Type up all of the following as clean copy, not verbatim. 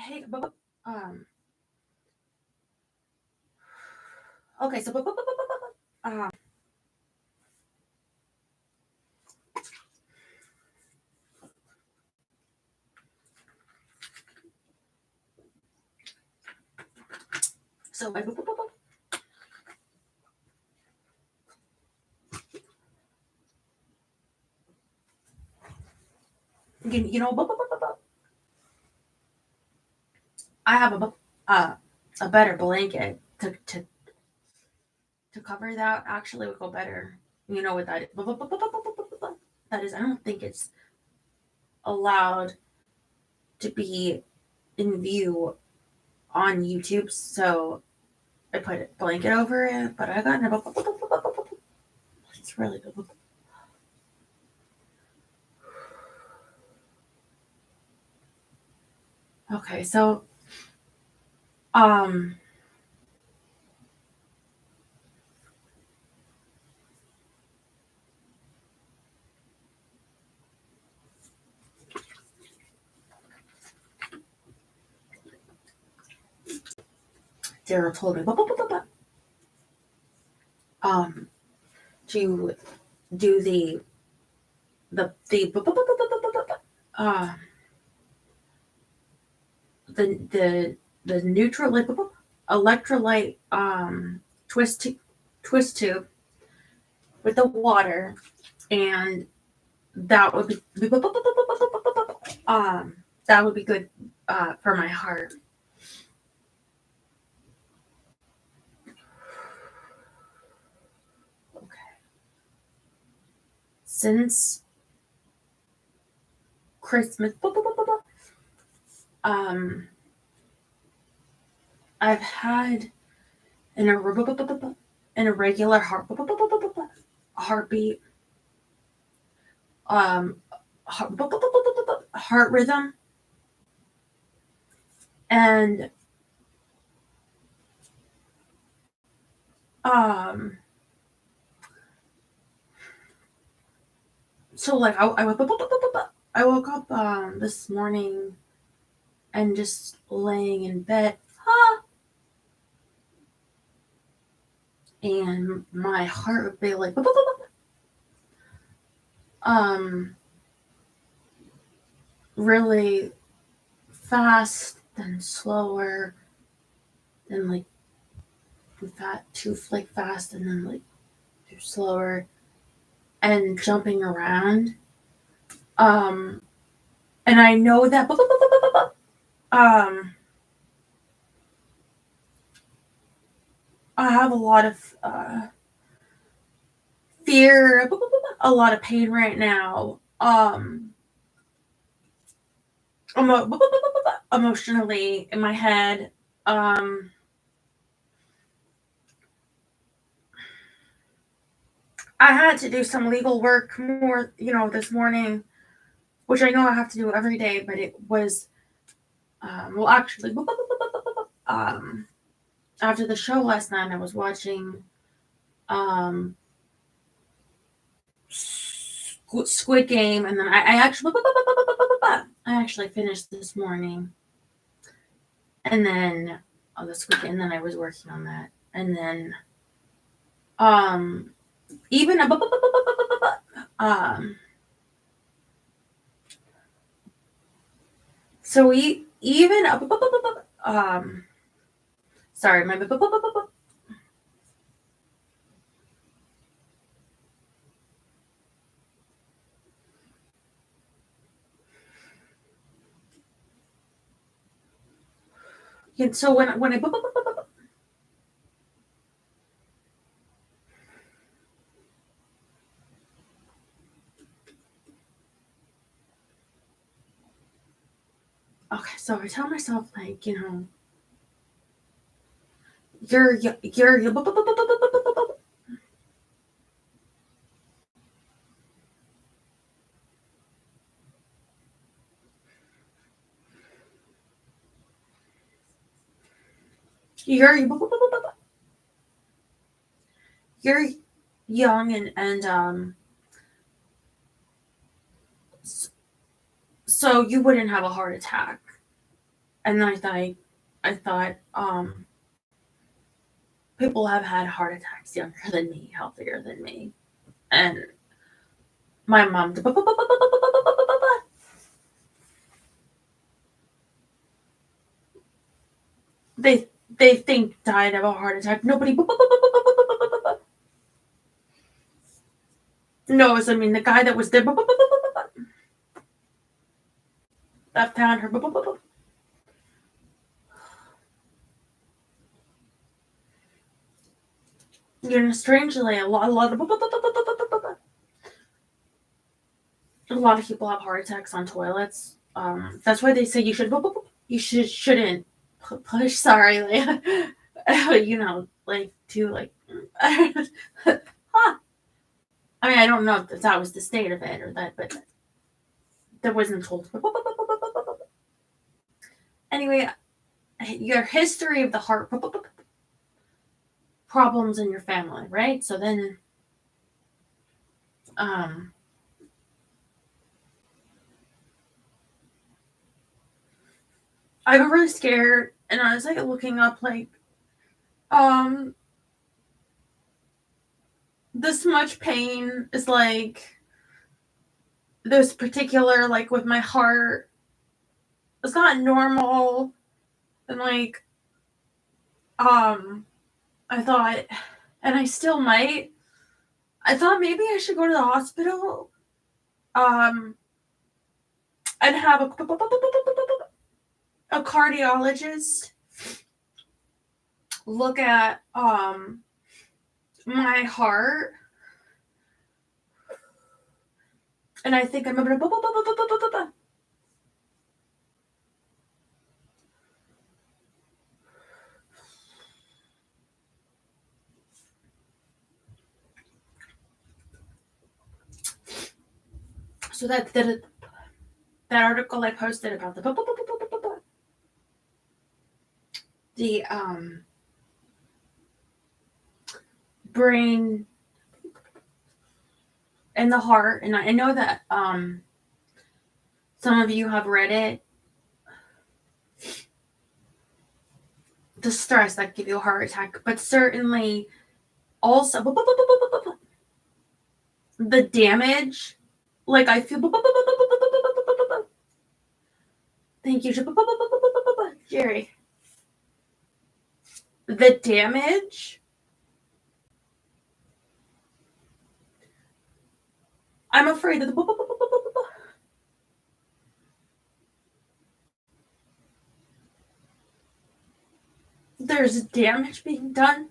Hey, okay, so um, so you know, I have a better blanket to cover that. Actually, would go better. You know what that that is? I don't think it's allowed to be in view on YouTube, so I put a blanket over it. But I got it's really good. Okay, so um. Sarah told me um to do the uh the neutral electrolyte twist tube with the water, and that would be that would be good for my heart. Okay. Since Christmas, um, I've had an irregular heartbeat, um, heart rhythm, and um, so like I woke up this morning and just laying in bed, and my heart would be like um really fast, then slower, then like too like fast, and then like too slower, and jumping around. Um, and I know that um I have a lot of fear, a lot of pain right now. Emotionally in my head. I had to do some legal work more, this morning, which I know I have to do every day, but it was, well, actually, um, after the show last night, I was watching um, Squid Game, and then I actually finished this morning, and then the Squid Game, and then I was working on that, and then even so even sorry, my so when I okay, so I tell myself like, you're you're you're young, and so you wouldn't have a heart attack. And I thought people have had heart attacks younger than me, healthier than me. And my mom, they they think died of a heart attack. Nobody knows. I mean, the guy that was there that found her. You know, strangely, a lot of people have heart attacks on toilets. That's why they say shouldn't push. Sorry, like, you know, like to like. Huh. I mean, I don't know if that was the state of it or that, but that wasn't told. Anyway, your history of the heart problems in your family, right? So then, I got really scared, and I was like looking up like, this much pain is like this particular like with my heart. It's not normal, and like, I thought, and I still might. I thought maybe I should go to the hospital, and have a cardiologist look at my heart, and I think I'm gonna so that article I posted about the brain and the heart, and I know that some of you have read it. The stress that give you a heart attack, but certainly also the damage. Like I feel. Thank you, Jerry. The damage. I'm afraid of there's damage being done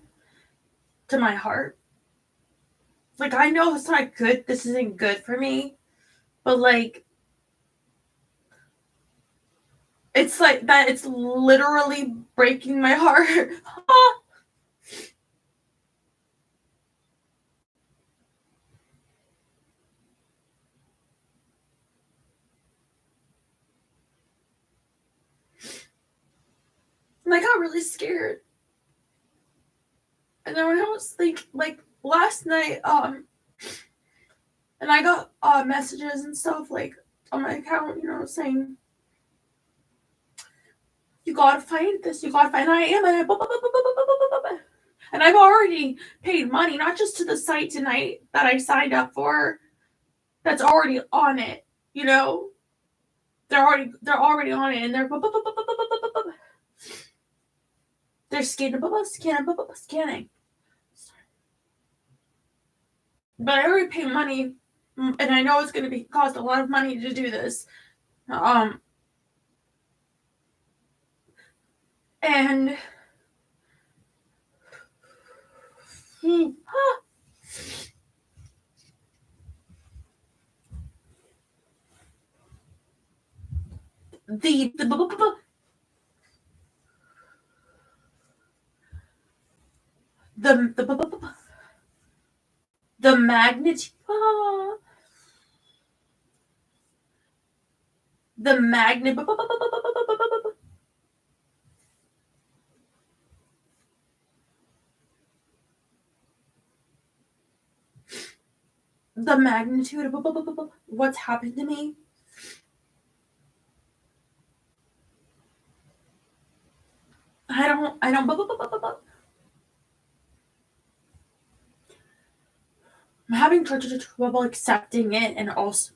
to my heart. Like I know it's not good. This isn't good for me, but like it's like that. It's literally breaking my heart. And I got really scared. And then when I was like last night, and I got messages and stuff like on my account, you know, saying you gotta find this, you gotta find. And I am, and I've already paid money, not just to the site tonight that I signed up for. That's already on it, you know. They're already on it, and they're scanning. But I already paid money, and I know it's going to cost a lot of money to do this. And the magnitude, the magnet, the magnitude of what's happened to me. I don't I'm having trouble accepting it, and also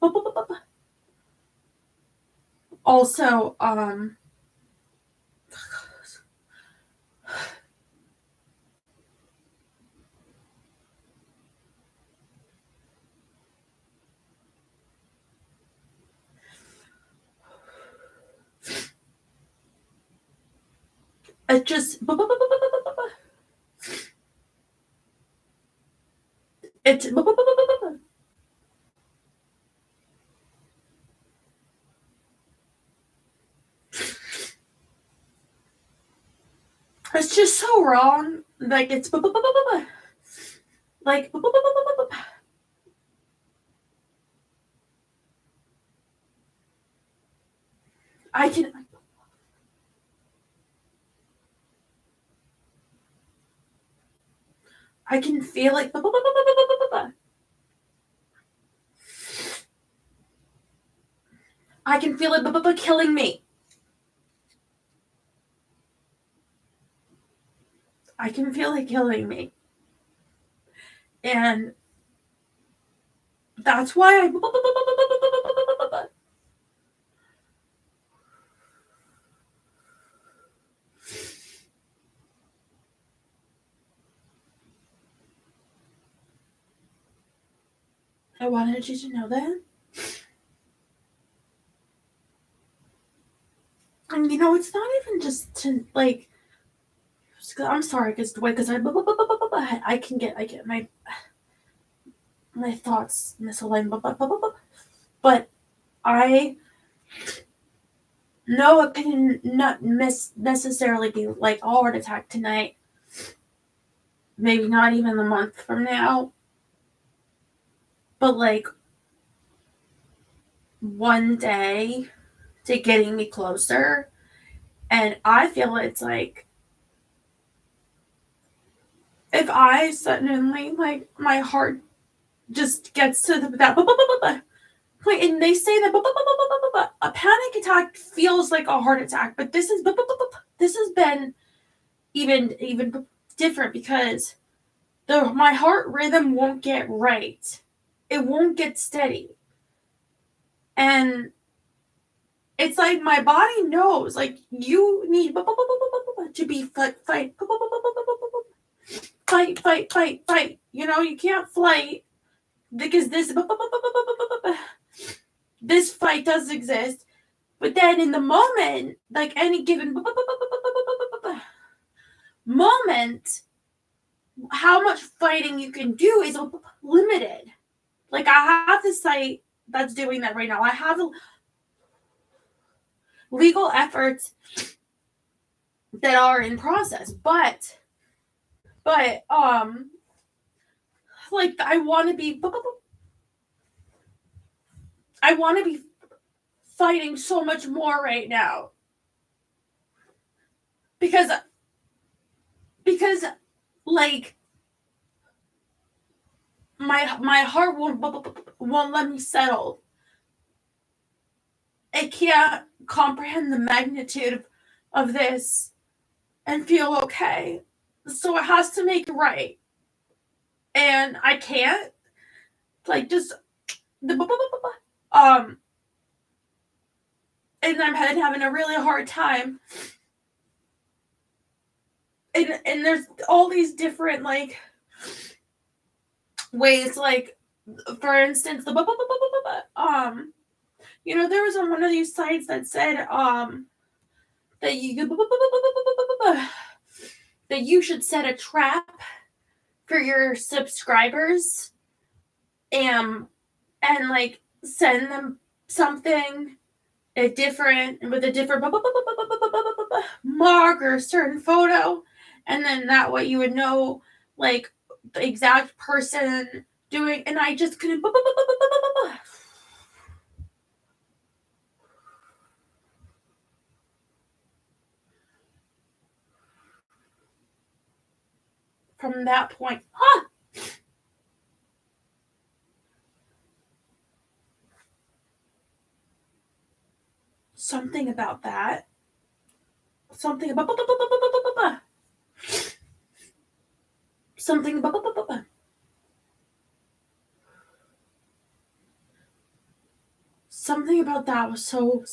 it just it's it's just so wrong. Like it's like I can I can feel like I can feel it killing me. I can feel it killing me. And that's why I wanted you to know that. And you know, it's not even just to like. I'm sorry, because I get my thoughts misaligned, but I know it can not necessarily be like a heart attack tonight. Maybe not even a month from now, but like one day to getting me closer. And I feel it's like if I suddenly like my heart just gets to that point, and they say that a panic attack feels like a heart attack, but this has been even different because my heart rhythm won't get right. It won't get steady. And it's like my body knows, like, you need to be fight. You know, you can't flight because this fight does exist. But then in the moment, like any given moment, how much fighting you can do is limited. Like I have the site that's doing that right now. I have legal efforts that are in process, but like I want to be fighting so much more right now because like my heart won't let me settle. It can't comprehend the magnitude of this and feel okay. So it has to make it right. And I can't like just um and I'm having a really hard time. And there's all these different like ways, like for instance you know, there was on one of these sites that said that you should set a trap for your subscribers and like send them something with a different mark or a certain photo, and then that way you would know like the exact person doing. And I just couldn't from that point. Something about that something about something about something about that was so.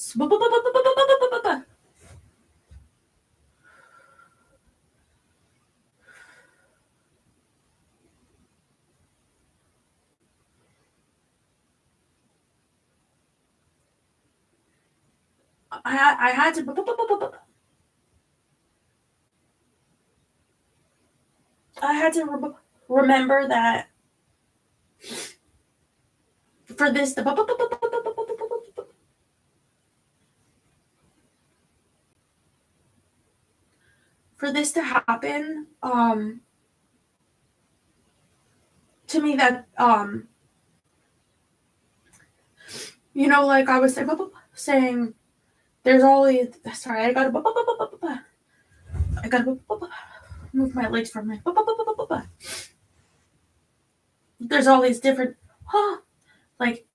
I had to. I had to remember that for this for this to happen, to me that you know, like I was saying, there's all these. Sorry, I gotta move my legs from my. There's all these different, like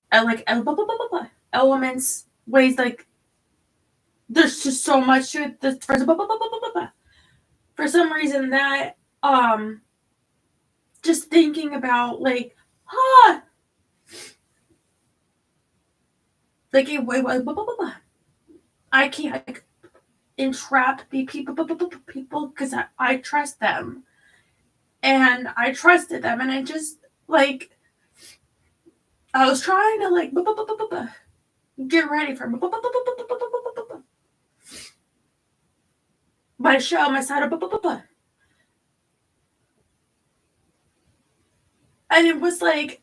elements, ways like there's just so much to it. For some reason that just thinking about like like I can't entrap people because I trust them and I trusted them and I just like I was trying to like get ready for my show, my side of and it was like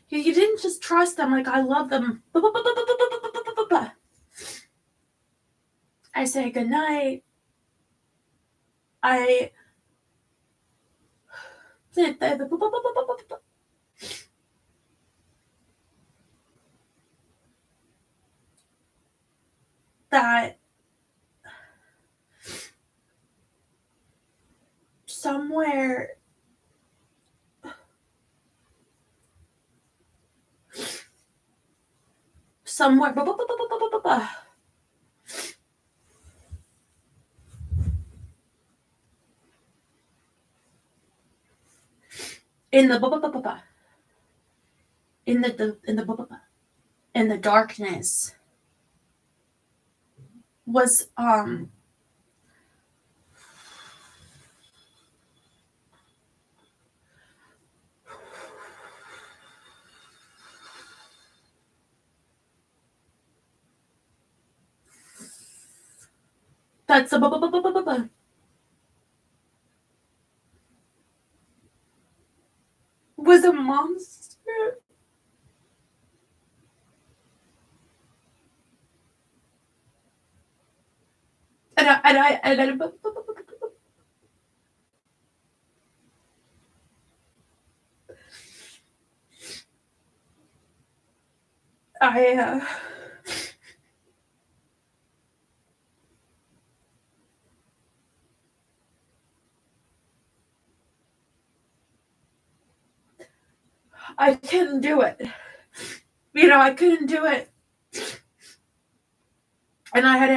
you didn't just trust them like I love them. I say goodnight. I that somewhere in the in the darkness was that's a was a monster and I I couldn't do it. You know, I couldn't do it. And I had to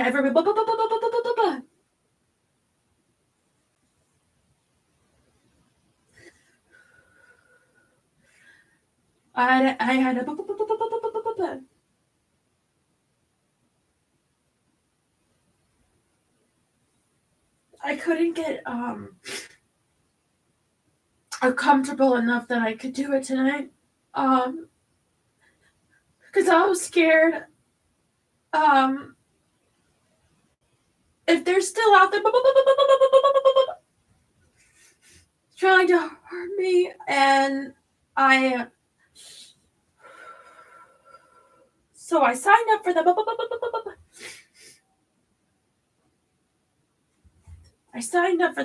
I had to I couldn't get comfortable enough that I could do it tonight. Because I was scared. If they're still out there trying to hurt me, and so I signed up for the. I signed up for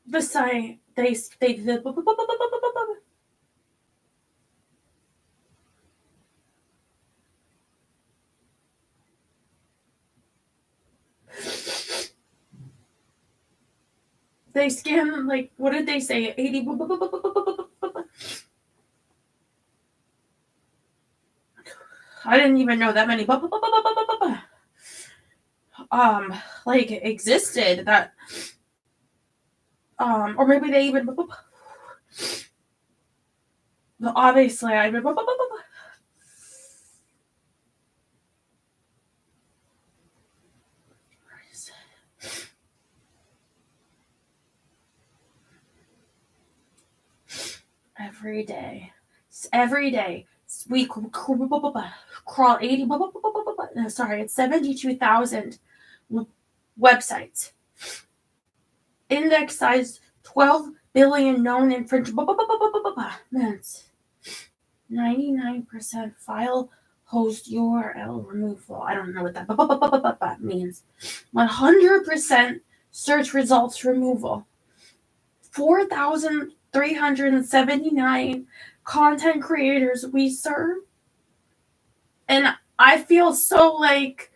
the site. They did They scam, like, what did they say? 80. I didn't even know that many like existed that or maybe they even obviously I every day we crawl 80 no, sorry, it's 72,000 websites, index size 12 billion known infringements, 99% file host URL removal. I don't know what that means. 100% search results removal. 4,379 content creators we serve. And I feel so like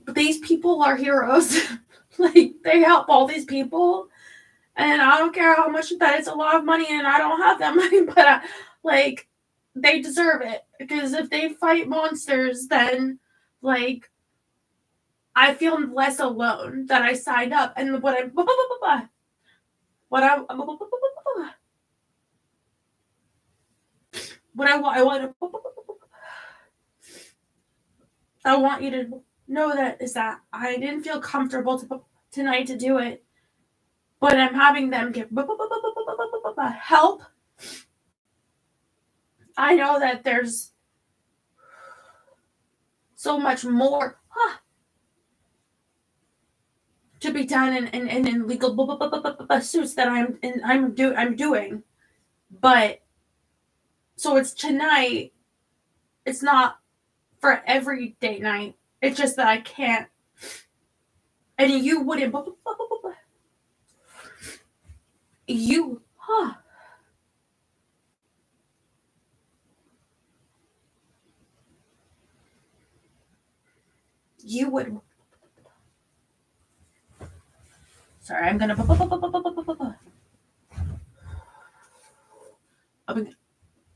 these people are heroes. Like, they help all these people, and I don't care how much that it's a lot of money, and I don't have that money, but like, they deserve it, because if they fight monsters, then like I feel less alone that I signed up. And what I want you to know that is that I didn't feel comfortable tonight to do it, but I'm having them give help. I know that there's so much more to be done in legal suits that I'm doing, but so it's tonight. It's not for every date night. It's just that I can't, and you wouldn't. You you would. Sorry, I'm gonna.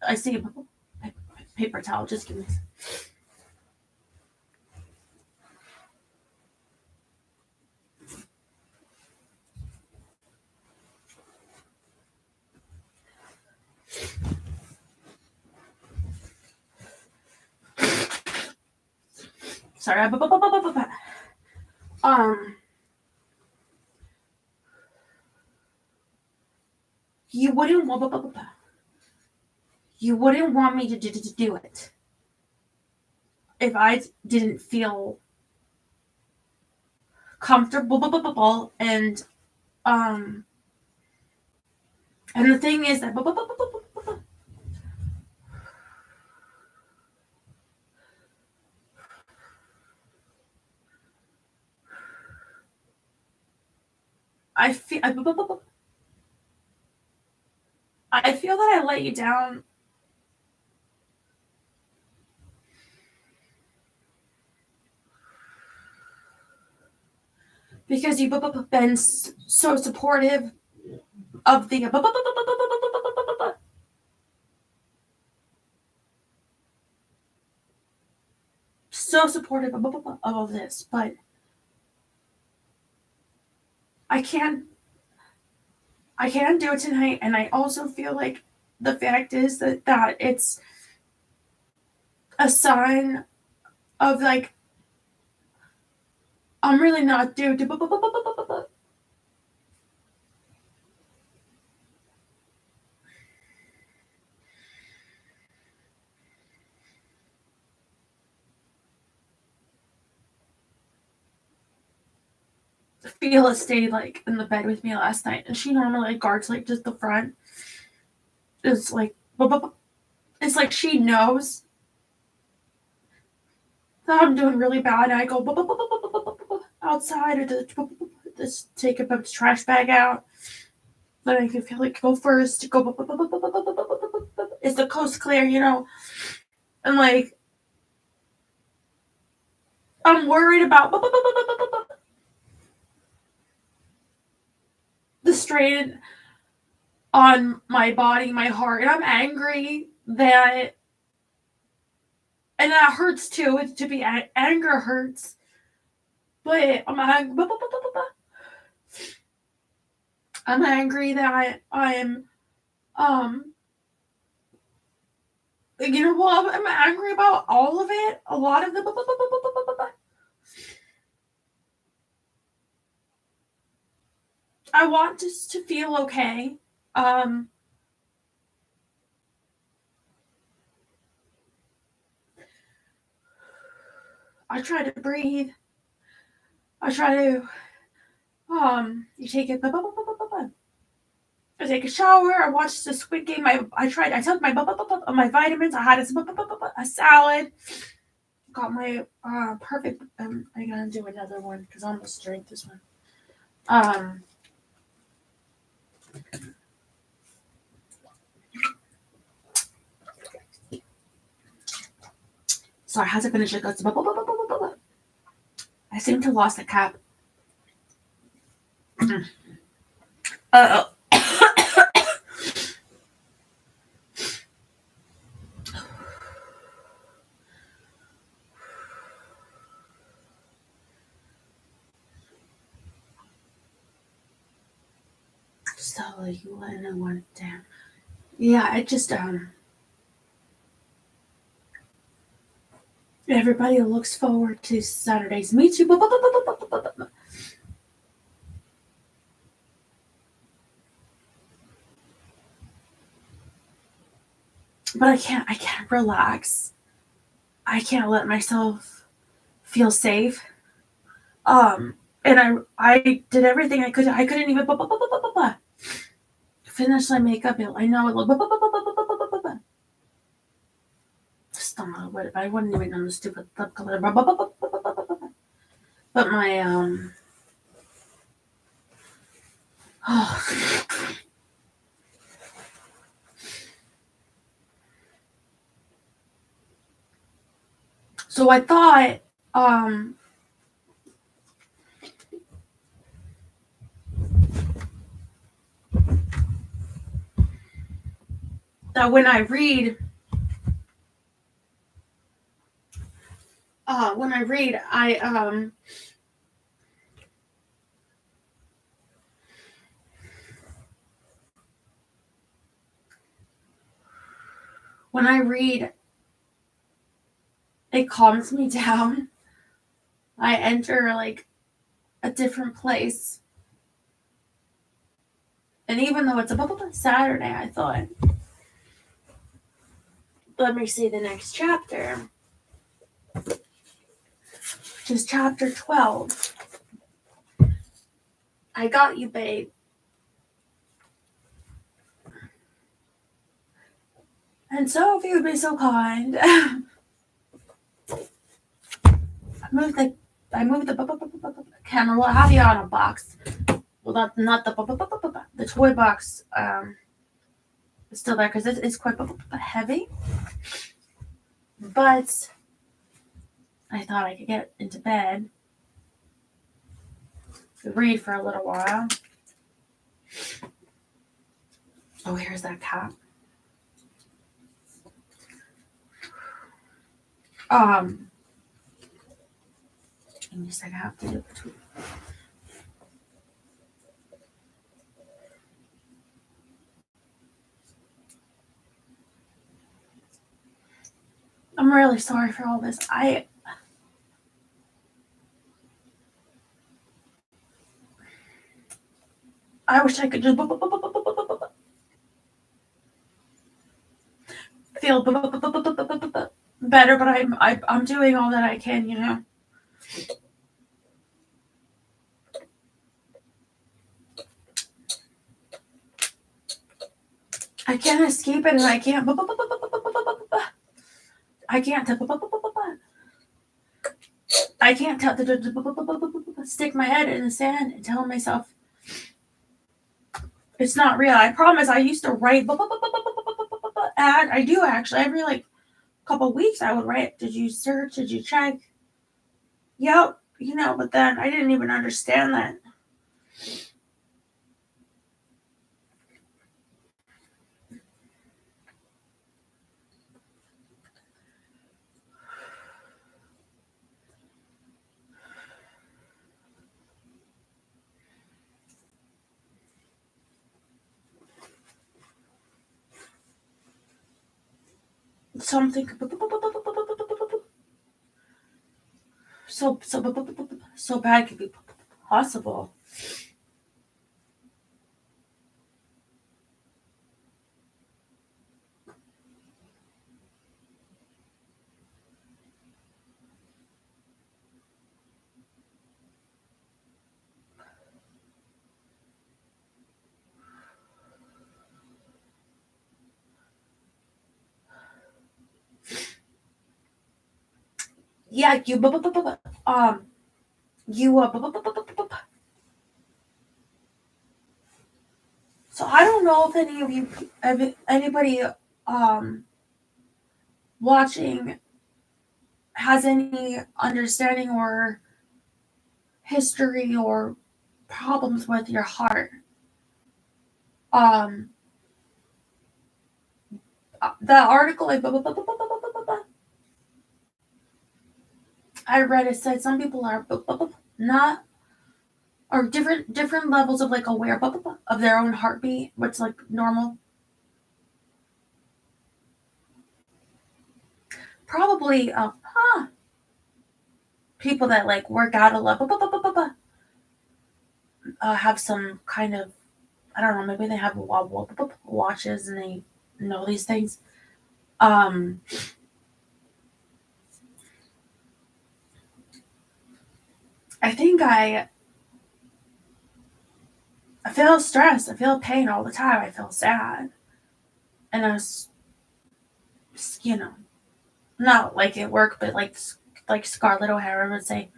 I see a paper towel. Just give me. Sorry. You wouldn't want me to do it if I didn't feel comfortable, and the thing is that I feel that I let you down because you've been so supportive of the so supportive of all this, but I can't do it tonight. And I also feel like the fact is that it's a sign of like I'm really not due to Fela stayed like in the bed with me last night, and she normally guards like just the front. It's like she knows that I'm doing really bad, and I go outside or this, take a trash bag out. Then I can feel like go first. Go. Is the coast clear? And like I'm worried about the strain on my body, my heart, and I'm angry that, and that hurts too. To be anger hurts, but I'm angry that I'm well, I'm angry about all of it. A lot of the I want just to feel okay. I try to breathe. I try to you take it. I take a shower. I watched the Squid Game. I took my vitamins. I had a salad. Got my perfect. I gotta do another one because I almost drank this one. Sorry, I had to finish it. I seem to have lost the cap. So you want to know one down? Yeah, I just everybody looks forward to Saturdays. Me too. But I can't relax. I can't let myself feel safe. And I did everything I could. I couldn't even finish my makeup. I know it looked stomach, but I wouldn't even know the stupid lip color. But my so I thought that when I read I when I read, it calms me down. I enter like a different place. And even though it's a Saturday, I thought, let me see the next chapter, which is chapter 12. I got you, babe. And so, if you would be so kind, I moved the camera. Well, I have you on a box. Well, not the toy box. It's still there because it's quite heavy. But I thought I could get into bed, read for a little while. Oh, here's that cap. Give me a second. I have to do it between. I'm really sorry for all this. I wish I could just feel better, but I'm doing all that I can, I can't escape it, and I can't. I can't stick my head in the sand and tell myself it's not real. I promise. I used to write, and I do actually every like couple weeks I would write. Did you search? Did you check? Yep, but then I didn't even understand that. Something so bad could be possible. Yeah, you so I don't know if any of you, anybody watching has any understanding or history or problems with your heart. The article I read, it said some people are not, or different levels of like aware of their own heartbeat, what's like normal. Probably people that like work out a lot, have some kind of, I don't know, maybe they have watches and they know these things. I think I feel stressed. I feel pain all the time. I feel sad. And I was, not like at work, but like Scarlett O'Hara would say,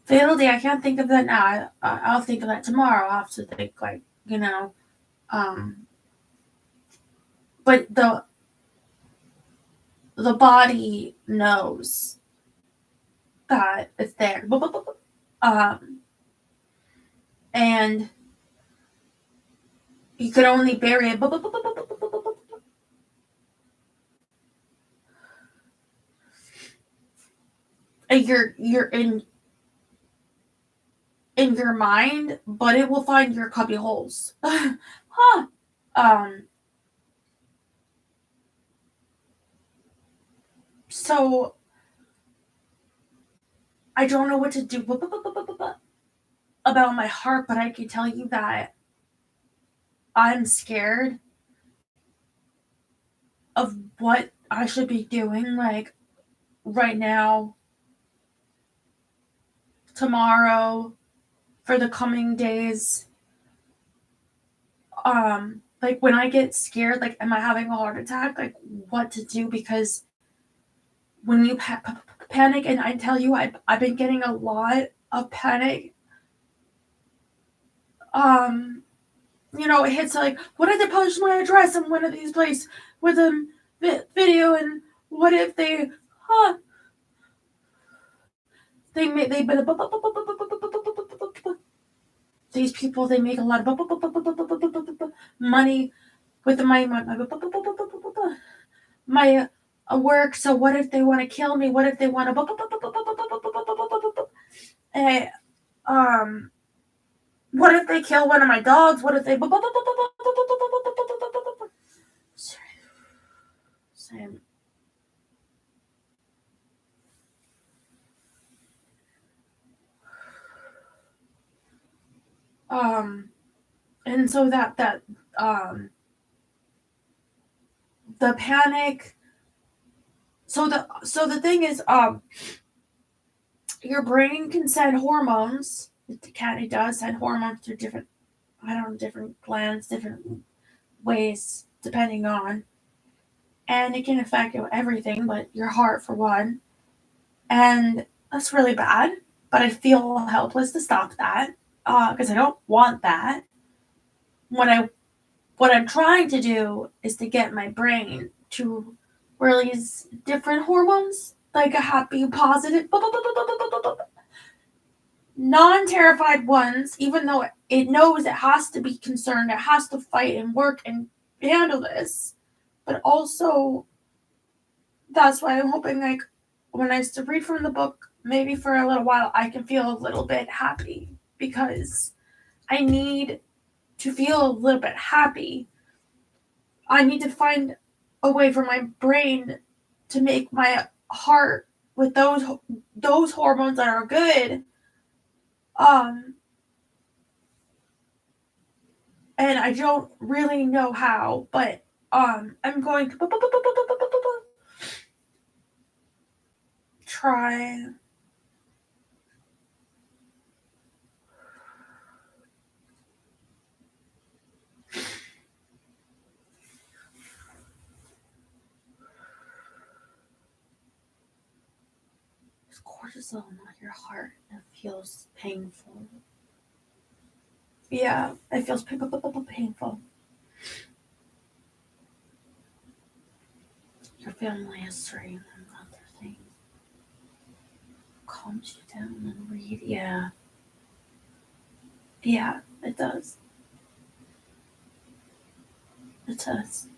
Fiddledy, I can't think of that now. I'll think of that tomorrow. I'll have to think, like, but the body knows that it's there. And you could only bury it. And you're in your mind, but it will find your cubby holes. Huh. So I don't know what to do about my heart, but I can tell you that I'm scared of what I should be doing, like right now, tomorrow, for the coming days. Like when I get scared, like, am I having a heart attack? Like, what to do? Because when you panic, and I tell you, I've been getting a lot of panic. It hits like, what if they post my address in one of these places with a video, and what if they, these people, they make a lot of money with my work. So what if they want to kill me? What if they want to what if they kill one of my dogs? What if they same. And so that the panic. So the thing is, your brain can send hormones. It does send hormones through different glands, different ways, depending on, and it can affect everything, but your heart for one. And That's really bad, but I feel helpless to stop that because I don't want that. What I'm trying to do is to get my brain to release different hormones, like a happy, positive, non-terrified ones, even though it knows it has to be concerned, it has to fight and work and handle this. But also, that's why I'm hoping, like, when I read from the book, maybe for a little while, I can feel a little bit happy because I need to feel a little bit happy. I need to find a way for my brain to make my heart with those hormones that are good. And I don't really know how, but I'm going to try. It's cortisol, not your heart. It feels painful. Yeah, it feels painful. Your family history and other things calms you down and read. Yeah, yeah, it does. It does.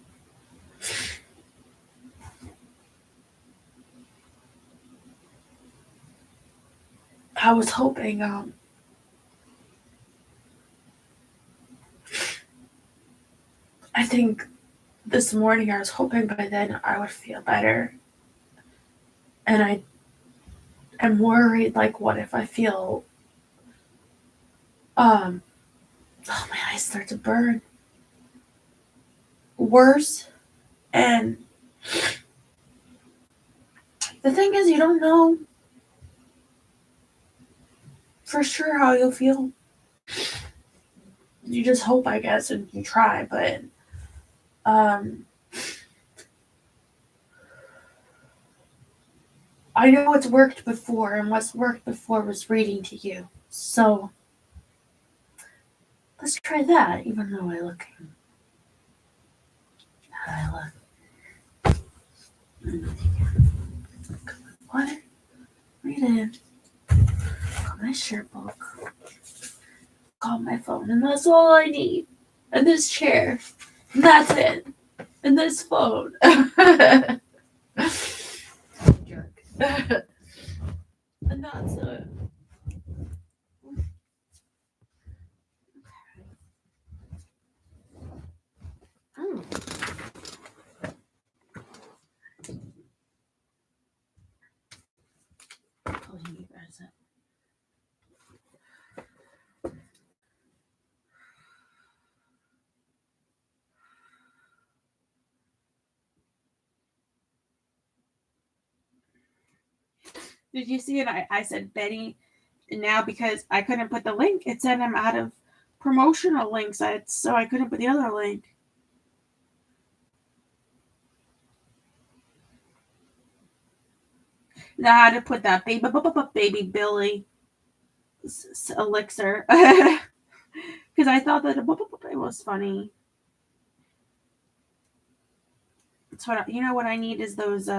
I was hoping. I think this morning I was hoping by then I would feel better, and I am worried. Like, what if I feel oh, my eyes start to burn worse? And the thing is, you don't know for sure how you'll feel. You just hope, I guess, and you try. But I know what's worked before, and what's worked before was reading to you. So let's try that. Even though I look, what? Read it. Got my shirt book. Got my phone, and that's all I need. And this chair. And that's it. And this phone. Jerk. And that's it. Oh. Pulling you guys up. Did you see it? I said Betty now because I couldn't put the link. It said I'm out of promotional links, so I couldn't put the other link. Now I had to put that baby Billy elixir because I thought that it was funny. That's what you know. What I need is those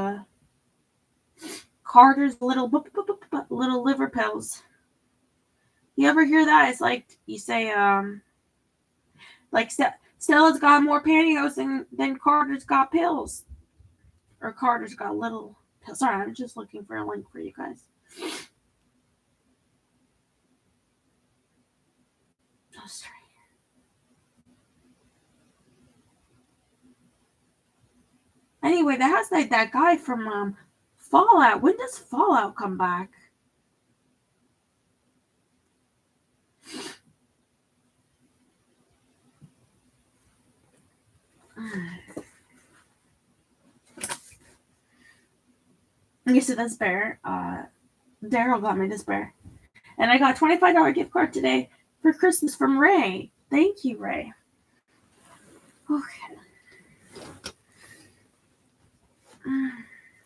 Carter's little liver pills. You ever hear that? It's like you say, like Stella's got more pantyhose than Carter's got pills, or Carter's got little pills. Sorry, I'm just looking for a link for you guys. Anyway, that has like that guy from Fallout. When does Fallout come back? You see this bear? Daryl got me this bear. And I got a $25 gift card today for Christmas from Ray. Thank you, Ray. Okay.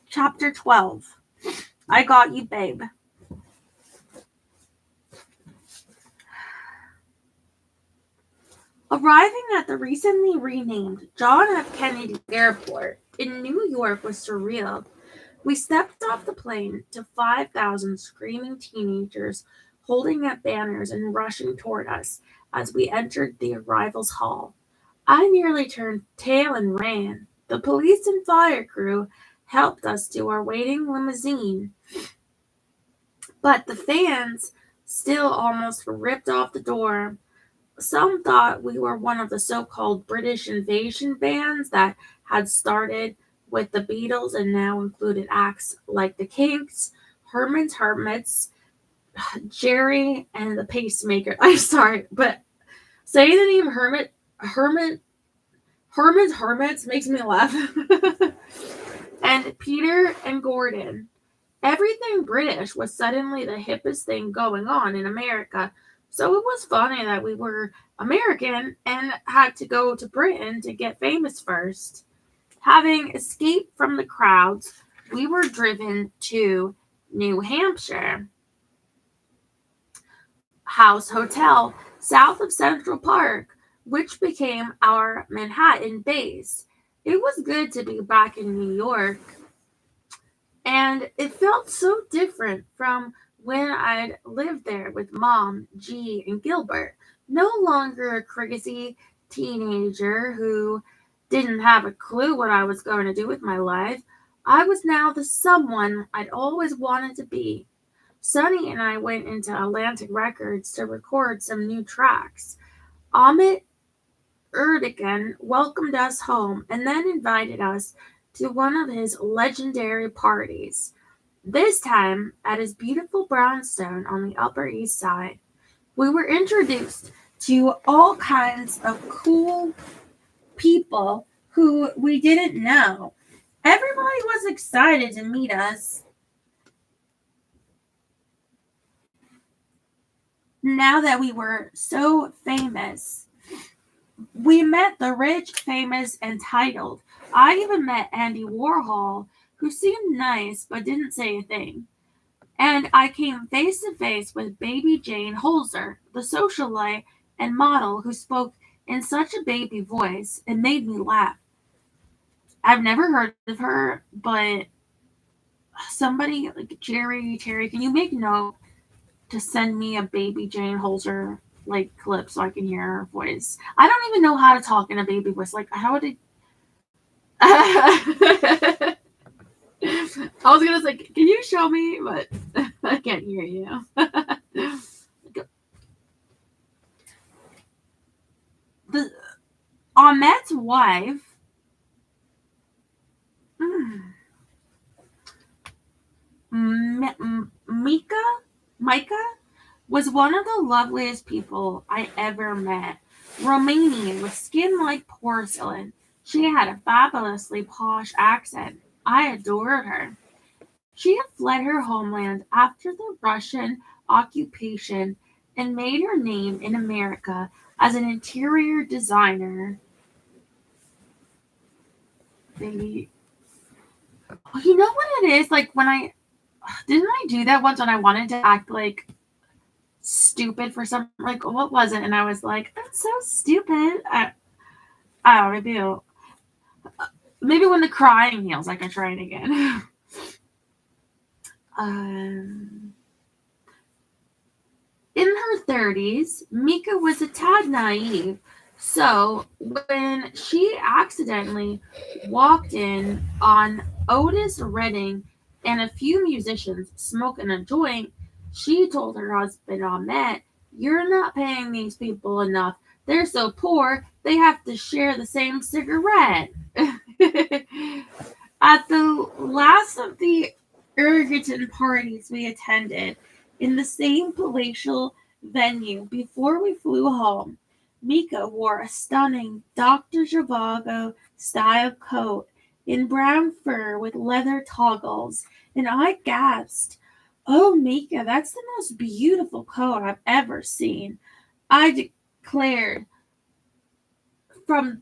Chapter 12. I got you, babe. Arriving at the recently renamed John F. Kennedy Airport in New York was surreal. We stepped off the plane to 5,000 screaming teenagers holding up banners and rushing toward us as we entered the arrivals hall. I nearly turned tail and ran. The police and fire crew helped us to our waiting limousine, but the fans still almost ripped off the door. Some thought we were one of the so-called British invasion bands that had started with the Beatles and now included acts like the Kinks, Herman's Hermits, Jerry, and the Pacemaker. I'm sorry, but saying the name Herman's Hermits makes me laugh. And Peter and Gordon. Everything British was suddenly the hippest thing going on in America. So it was funny that we were American and had to go to Britain to get famous first. Having escaped from the crowds, we were driven to New Hampshire House Hotel south of Central Park, which became our Manhattan base. It was good to be back in New York, and it felt so different from when I'd lived there with Mom, G, and Gilbert. No longer a crazy teenager who didn't have a clue what I was going to do with my life. I was now the someone I'd always wanted to be. Sonny and I went into Atlantic Records to record some new tracks. Amit Erdogan welcomed us home and then invited us to one of his legendary parties, this time at his beautiful brownstone on the Upper East Side. We were introduced to all kinds of cool people who we didn't know. Everybody was excited to meet us now that we were so famous. We met the rich, famous, and titled. I even met Andy Warhol, who seemed nice but didn't say a thing. And I came face to face with baby Jane Holzer, the socialite and model who spoke in such a baby voice and made me laugh. I've never heard of her, but somebody like Terry, can you make note to send me a baby Jane Holzer like clip so I can hear her voice? I don't even know how to talk in a baby voice. Like how would it? I was gonna say, can you show me? But I can't hear you. The Ahmet's wife. Micah was one of the loveliest people I ever met. Romanian with skin like porcelain. She had a fabulously posh accent. I adored her. She had fled her homeland after the Russian occupation and made her name in America as an interior designer. Baby, you know what it is? Like when didn't I do that once when I wanted to act like stupid for some, like what was it? And I was like, that's so stupid. I don't know, maybe when the crying heals, I can try it again. In her 30s, Mika was a tad naive. So when she accidentally walked in on Otis Redding and a few musicians smoking a joint, she told her husband Ahmet, "You're not paying these people enough. They're so poor, they have to share the same cigarette." At the last of the Ergoton parties we attended, in the same palatial venue before we flew home, Mika wore a stunning Dr. Zhivago style coat in brown fur with leather toggles, and I gasped, "Oh, Mika, that's the most beautiful coat I've ever seen." I declared. From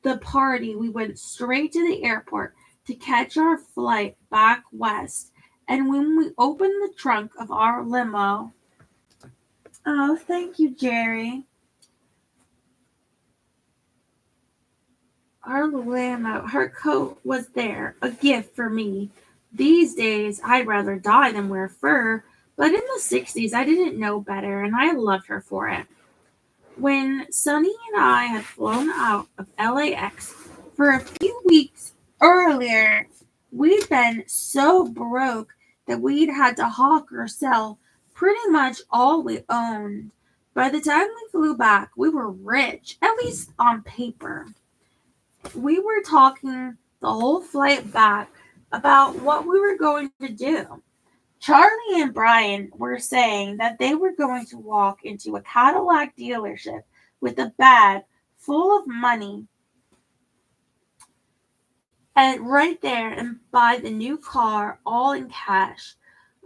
the party, we went straight to the airport to catch our flight back west. And when we opened the trunk of our limo, oh, thank you, Jerry. Our Lamo, her coat was there, a gift for me. These days, I'd rather die than wear fur, but in the 60s, I didn't know better, and I loved her for it. When Sonny and I had flown out of LAX for a few weeks earlier, we'd been so broke that we'd had to hawk or sell pretty much all we owned. By the time we flew back, we were rich, at least on paper. We were talking the whole flight back about what we were going to do. Charlie and Brian were saying that they were going to walk into a Cadillac dealership with a bag full of money and right there and buy the new car all in cash.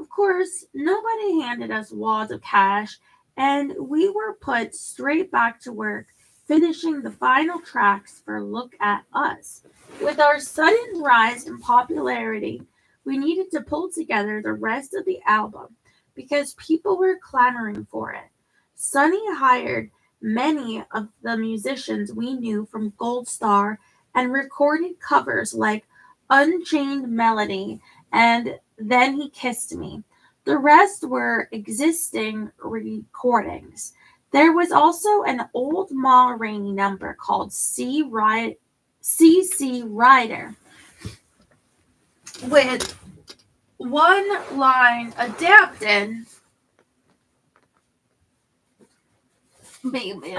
Of course, nobody handed us wads of cash, and we were put straight back to work, finishing the final tracks for Look at Us. With our sudden rise in popularity, we needed to pull together the rest of the album because people were clamoring for it. Sonny hired many of the musicians we knew from Gold Star and recorded covers like Unchained Melody and Then He Kissed Me. The rest were existing recordings. There was also an old Ma Rainey number called CC Rider with one line adapted. Baby.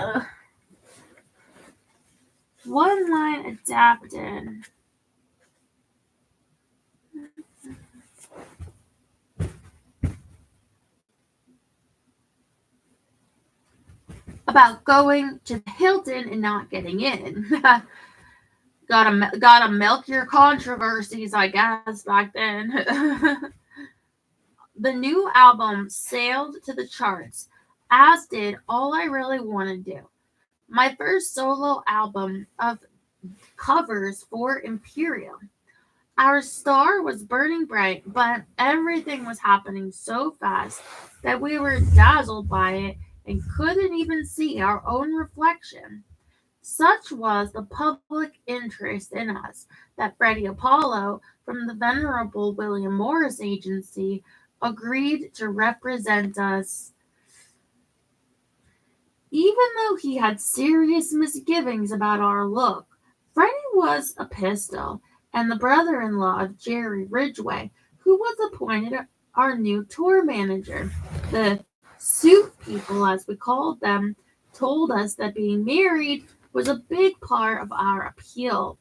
One line adapted. About going to the Hilton and not getting in. Gotta milk your controversies, I guess, back then. The new album sailed to the charts, as did All I Really Want to Do, my first solo album of covers for Imperial. Our star was burning bright, but everything was happening so fast that we were dazzled by it and couldn't even see our own reflection. Such was the public interest in us that Freddie Apollo from the venerable William Morris Agency agreed to represent us. Even though he had serious misgivings about our look, Freddie was a pistol and the brother-in-law of Jerry Ridgway, who was appointed our new tour manager. The suit people, as we called them, told us that being married was a big part of our appeal.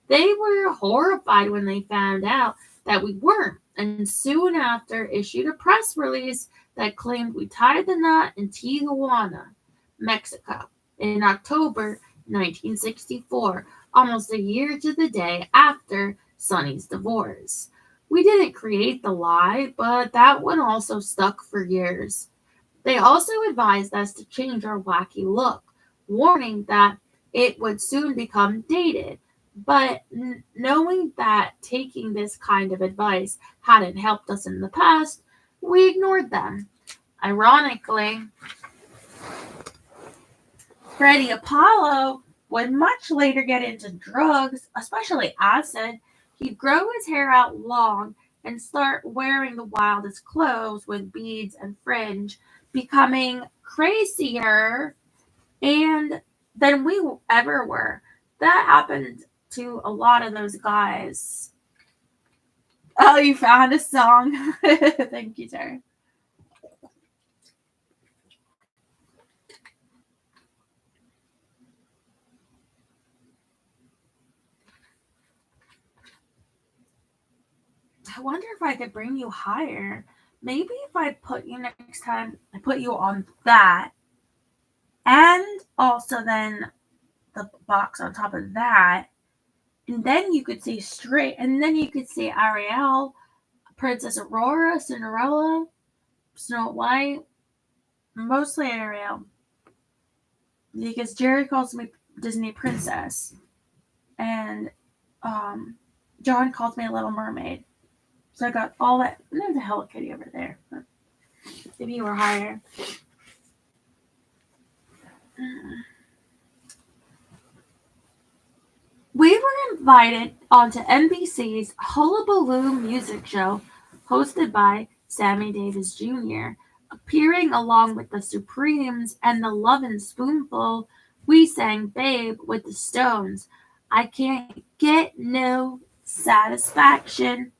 They were horrified when they found out that we weren't, and soon after issued a press release that claimed we tied the knot in Tijuana, Mexico, in October 1964, almost a year to the day after Sonny's divorce. We didn't create the lie, but that one also stuck for years. They also advised us to change our wacky look, warning that it would soon become dated. But knowing that taking this kind of advice hadn't helped us in the past, we ignored them. Ironically, Freddie Apollo would much later get into drugs, especially acid. He'd grow his hair out long and start wearing the wildest clothes with beads and fringe, becoming crazier and than we ever were. That happened to a lot of those guys. Oh, you found a song. Thank you, sir. I wonder if I could bring you higher. Maybe if I put you next time, I put you on that. And also then the box on top of that. And then you could see straight, and then you could see Ariel, Princess Aurora, Cinderella, Snow White, mostly Ariel. Because Jerry calls me Disney Princess. And John calls me a Little Mermaid. So I got all that. And there's a Hello Kitty over there. If you were higher. We invited onto NBC's Hullabaloo music show hosted by Sammy Davis Jr. Appearing along with the Supremes and the Lovin' Spoonful, we sang Babe with the Stones. I can't get no satisfaction.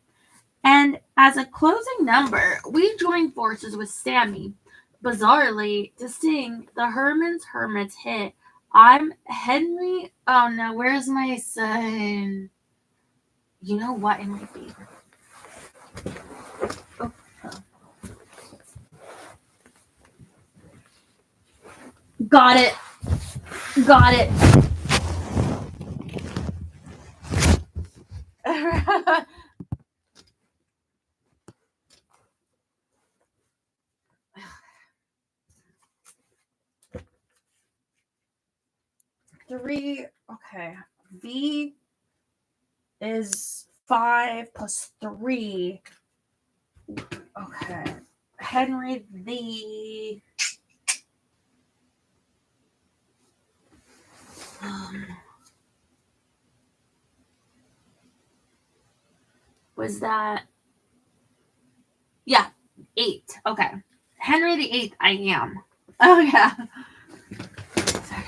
And as a closing number, we joined forces with Sammy, bizarrely, to sing the Herman's Hermits hit, I'm Henry. Oh no, where's my son? You know what? It might be. Oh. Got it. Got it. Three. Okay. V is 5 plus 3. Okay. Henry the. Was that? Yeah, 8. Okay. Henry the 8th, I am. Oh, yeah. Sorry.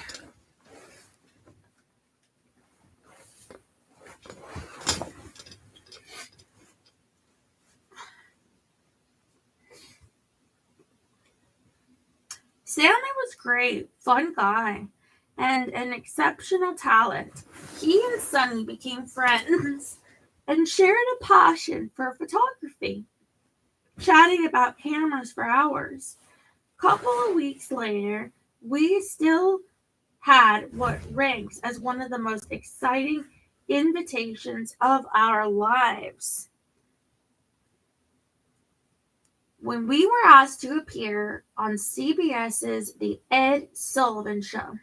Sammy was great, fun guy, and an exceptional talent. He and Sonny became friends and shared a passion for photography, chatting about cameras for hours. Couple of weeks later, we still had what ranks as one of the most exciting invitations of our lives. When we were asked to appear on CBS's The Ed Sullivan Show,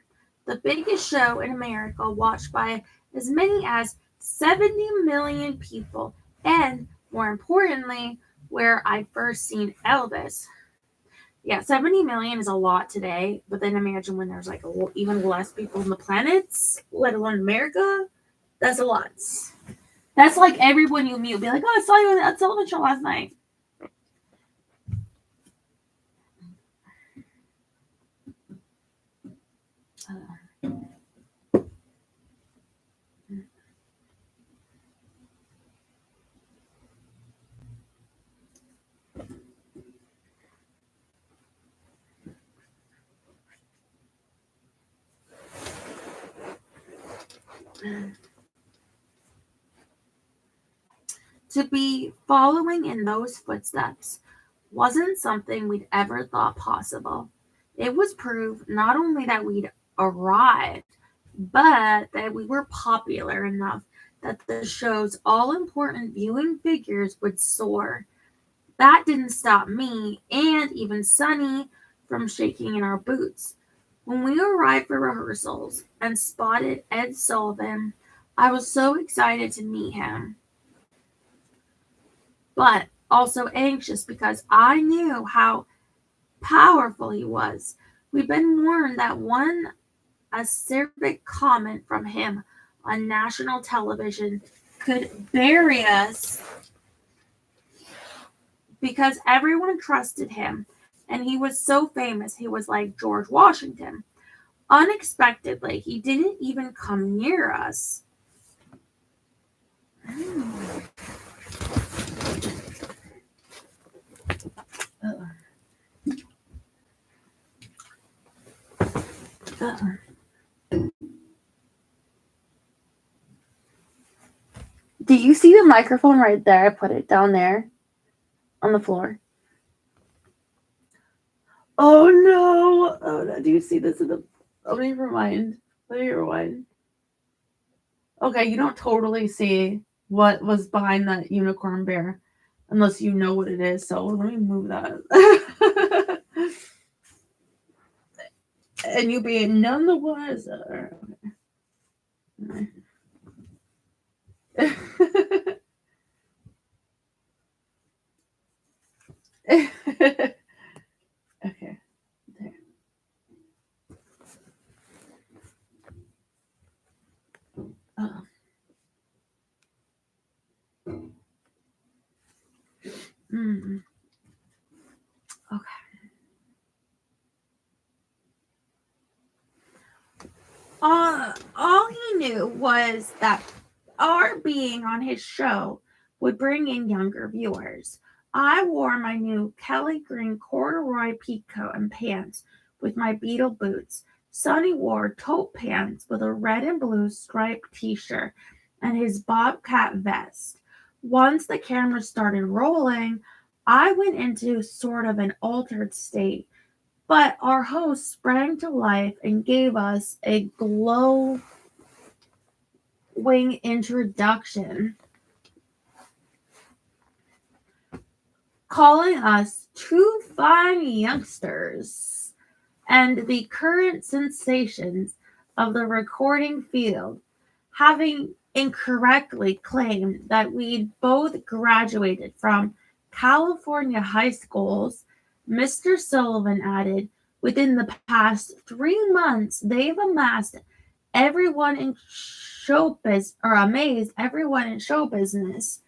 the biggest show in America watched by as many as 70 million people, and more importantly, where I first seen Elvis. Yeah, 70 million is a lot today, but then imagine when there's like even less people on the planets, let alone America. That's a lot. That's like everyone you meet will be like, oh, I saw you on the Ed Sullivan Show last night. To be following in those footsteps wasn't something we'd ever thought possible. It was proof not only that we'd arrived, but that we were popular enough that the show's all important viewing figures would soar. That didn't stop me and even Sonny from shaking in our boots. When we arrived for rehearsals and spotted Ed Sullivan, I was so excited to meet him, but also anxious because I knew how powerful he was. We've been warned that one acerbic comment from him on national television could bury us because everyone trusted him and he was so famous. He was like George Washington. Unexpectedly, he didn't even come near us. Do you see the microphone right there? I put it down there on the floor. Oh no! Oh no! Do you see this in the? Let me rewind. Okay, you don't totally see what was behind that unicorn bear, unless you know what it is. So let me move that. And you being none the wiser. Okay. There. All he knew was that our being on his show would bring in younger viewers. I wore my new Kelly green corduroy peacoat and pants with my beetle boots. Sonny wore taupe pants with a red and blue striped t-shirt and his bobcat vest. Once the camera started rolling, I went into sort of an altered state, but our host sprang to life and gave us a glowing introduction, calling us two fine youngsters and the current sensations of the recording field, having incorrectly claimed that we'd both graduated from California high schools. Mr. Sullivan added, within the past 3 months, they've everyone in amazed everyone in show business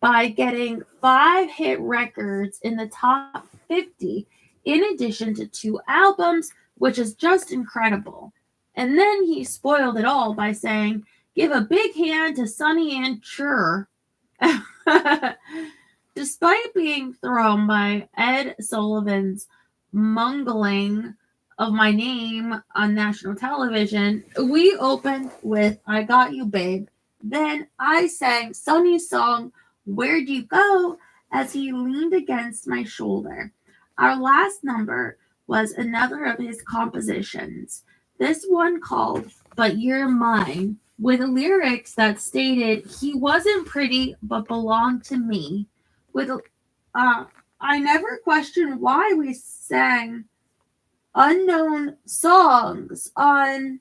by getting 5 hit records in the top 50, in addition to 2 albums, which is just incredible. And then he spoiled it all by saying, give a big hand to Sonny and Cher. Despite being thrown by Ed Sullivan's mungling of my name on national television, we opened with I Got You, Babe. Then I sang Sonny's song, Where'd You Go, as he leaned against my shoulder. Our last number was another of his compositions, this one called But You're Mine, with lyrics that stated he wasn't pretty but belonged to me. With I never questioned why we sang unknown songs on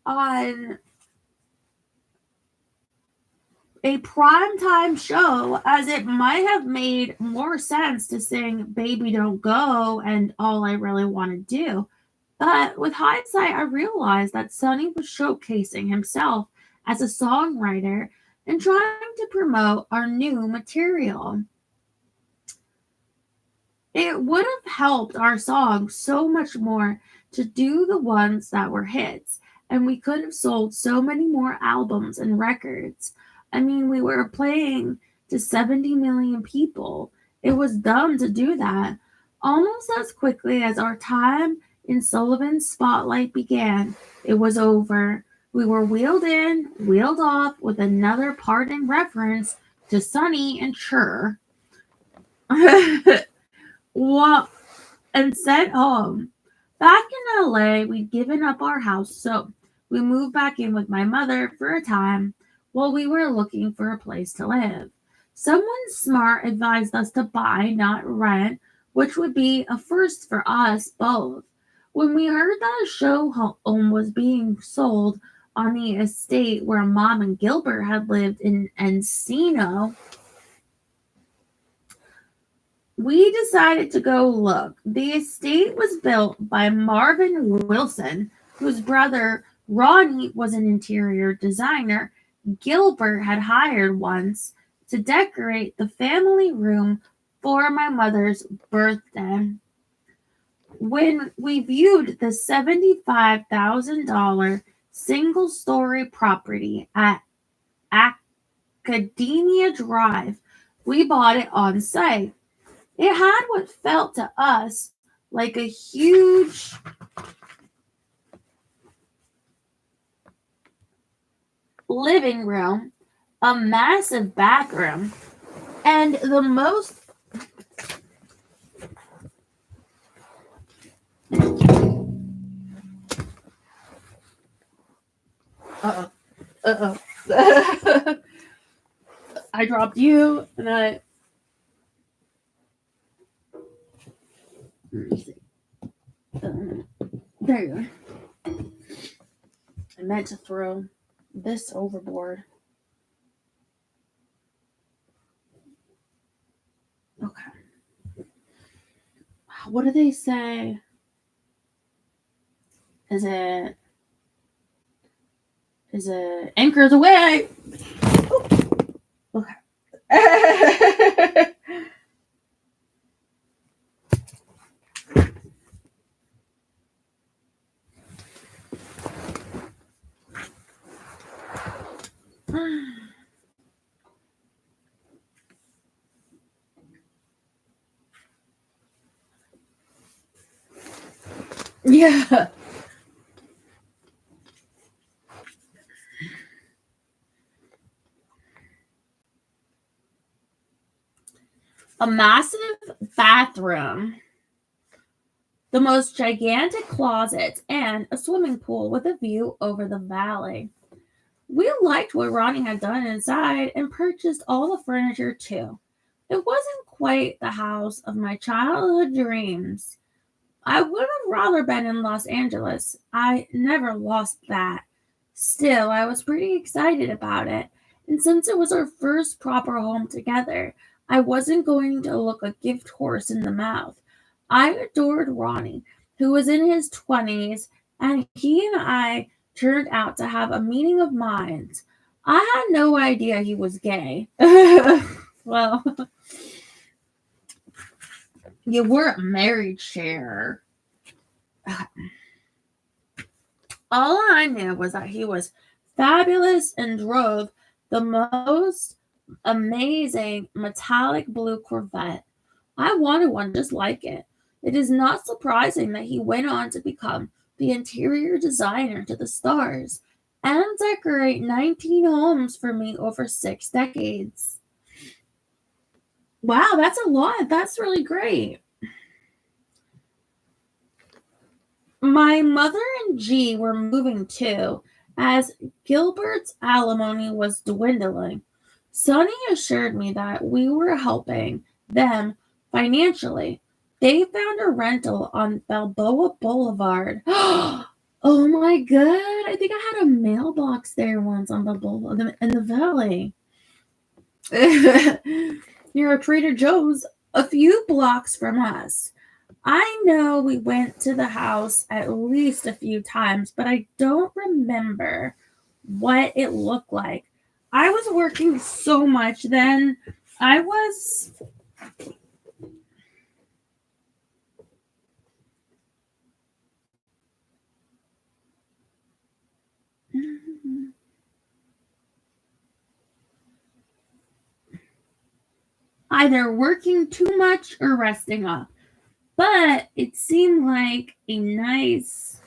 a primetime show, as it might have made more sense to sing Baby Don't Go and All I Really Want to Do. But with hindsight, I realized that Sonny was showcasing himself as a songwriter and trying to promote our new material. It would have helped our songs so much more to do the ones that were hits, and we could have sold so many more albums and records. I mean, we were playing to 70 million people. It was dumb to do that. Almost as quickly as our time in Sullivan's spotlight began, it was over. We were wheeled in, wheeled off with another parting reference to Sonny and Cher. What? And sent home. Back in LA, we'd given up our house, so we moved back in with my mother for a time while we were looking for a place to live. Someone smart advised us to buy, not rent, which would be a first for us both. When we heard that a show home was being sold on the estate where Mom and Gilbert had lived in Encino, we decided to go look. The estate was built by Marvin Wilson, whose brother Ronnie was an interior designer Gilbert had hired once to decorate the family room for my mother's birthday. When we viewed the $75,000 single-story property at Academia Drive, we bought it on site. It had what felt to us like a huge living room, a massive bathroom, and the most I dropped you and let me see. There you go. I meant to throw this overboard. Okay. What do they say? Is it anchors away? Oh, okay. Yeah. A massive bathroom, the most gigantic closet, and a swimming pool with a view over the valley. We liked what Ronnie had done inside and purchased all the furniture too. It wasn't quite the house of my childhood dreams. I would have rather been in Los Angeles. I never lost that. Still, I was pretty excited about it. And since it was our first proper home together, I wasn't going to look a gift horse in the mouth. I adored Ronnie, who was in his 20s, and he and I turned out to have a meeting of minds. I had no idea he was gay. Well, you weren't married, Cher. All I knew was that he was fabulous and drove the most amazing metallic blue Corvette. I wanted one just like it. It is not surprising that he went on to become the interior designer to the stars and decorate 19 homes for me over 6 decades. Wow, that's a lot. That's really great. My mother and G were moving too, as Gilbert's alimony was dwindling. Sonny assured me that we were helping them financially. They found a rental on Balboa Boulevard. Oh my god, I think I had a mailbox there once on Balboa in the valley. Near a Trader Joe's a few blocks from us. I know we went to the house at least a few times, but I don't remember what it looked like. I was working so much then. I was. Either working too much or resting up. But it seemed like a nice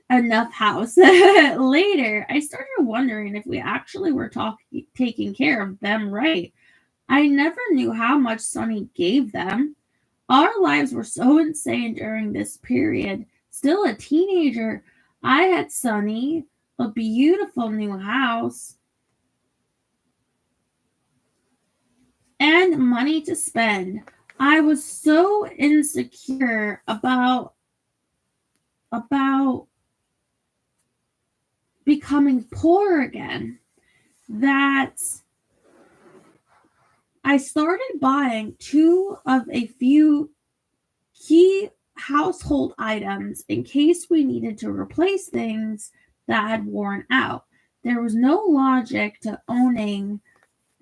enough house. Later, I started wondering if we actually were taking care of them right. I never knew how much Sonny gave them. Our lives were so insane during this period. Still a teenager, I had Sonny, a beautiful new house, and money to spend. I was so insecure about becoming poor again that I started buying two of a few key household items in case we needed to replace things that had worn out. There was no logic to owning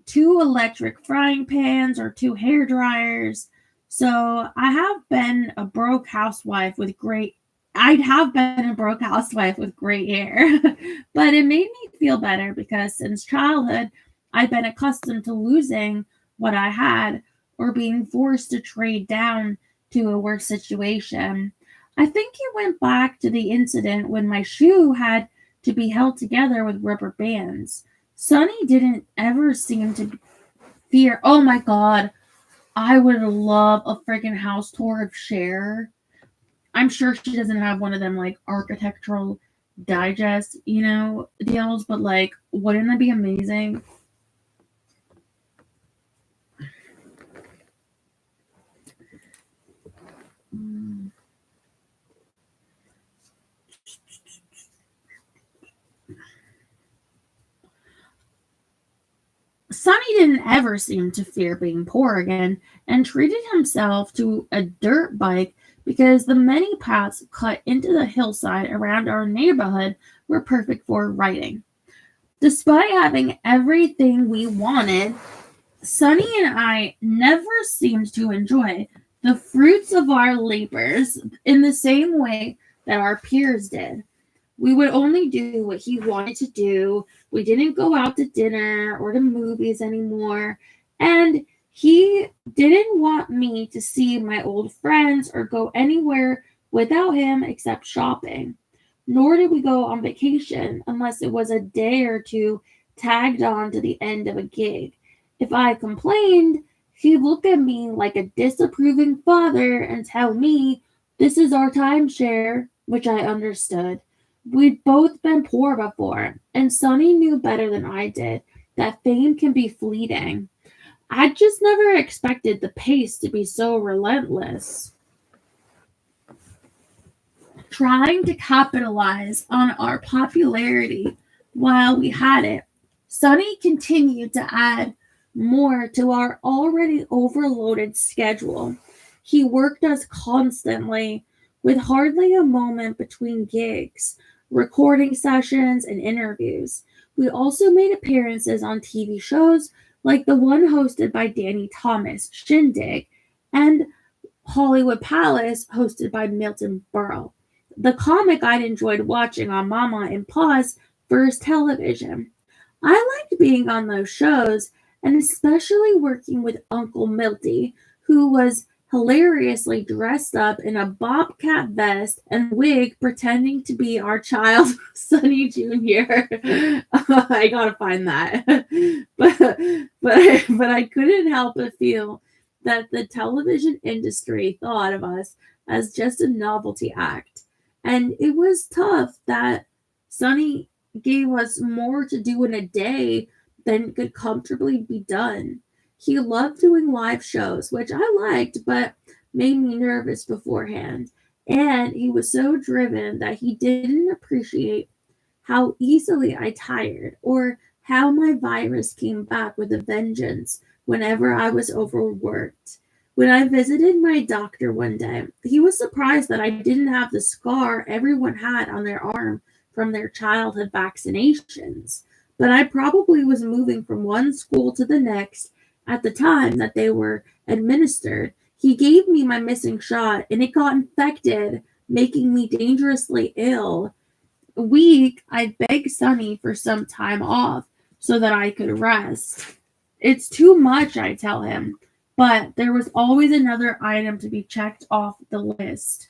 two electric frying pans or two hair dryers. So I'd have been a broke housewife with great hair. But it made me feel better because since childhood, I'd been accustomed to losing what I had or being forced to trade down to a worse situation. I think it went back to the incident when my shoe had to be held together with rubber bands. Sonny didn't ever seem to fear. Oh my god, I would love a freaking house tour of Cher. I'm sure she doesn't have one of them like architectural digest, deals, but like, wouldn't that be amazing? Mm. Sonny didn't ever seem to fear being poor again and treated himself to a dirt bike because the many paths cut into the hillside around our neighborhood were perfect for riding. Despite having everything we wanted, Sonny and I never seemed to enjoy the fruits of our labors in the same way that our peers did. We would only do what he wanted to do. We didn't go out to dinner or to movies anymore. And he didn't want me to see my old friends or go anywhere without him except shopping. Nor did we go on vacation unless it was a day or two tagged on to the end of a gig. If I complained, he'd look at me like a disapproving father and tell me, "This is our timeshare," which I understood. We'd both been poor before, and Sonny knew better than I did that fame can be fleeting. I just never expected the pace to be so relentless. Trying to capitalize on our popularity while we had it, Sonny continued to add more to our already overloaded schedule. He worked us constantly, with hardly a moment between gigs, recording sessions, and interviews. We also made appearances on TV shows like the one hosted by Danny Thomas, Shindig, and Hollywood Palace, hosted by Milton Berle. The comic I'd enjoyed watching on Mama and Pa's first television. I liked being on those shows, and especially working with Uncle Milty, who was hilariously dressed up in a bobcat vest and wig pretending to be our child, Sonny Jr. I gotta find that. but I couldn't help but feel that the television industry thought of us as just a novelty act. And it was tough that Sonny gave us more to do in a day than could comfortably be done. He loved doing live shows, which I liked, but made me nervous beforehand. And he was so driven that he didn't appreciate how easily I tired or how my virus came back with a vengeance whenever I was overworked. When I visited my doctor one day, he was surprised that I didn't have the scar everyone had on their arm from their childhood vaccinations. But I probably was moving from one school to the next at the time that they were administered. He gave me my missing shot and it got infected, making me dangerously ill. A week, I begged Sonny for some time off so that I could rest. It's too much, I tell him, but there was always another item to be checked off the list.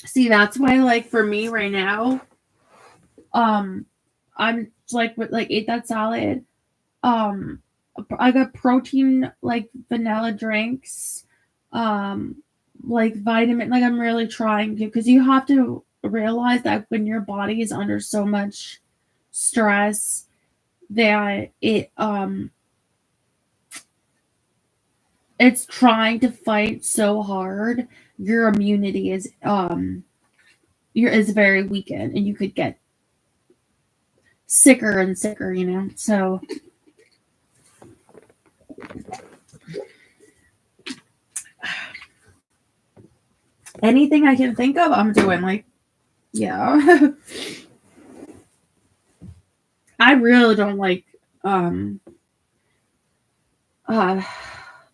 See, that's why, like, for me right now, I'm like, ate that salad. Um, I got protein, like vanilla drinks, like vitamin. Like, I'm really trying to, because you have to realize that when your body is under so much stress, that it's trying to fight so hard. Your immunity is very weakened, and you could get sicker and sicker. So anything I can think of, I'm doing. Like, yeah. I really don't like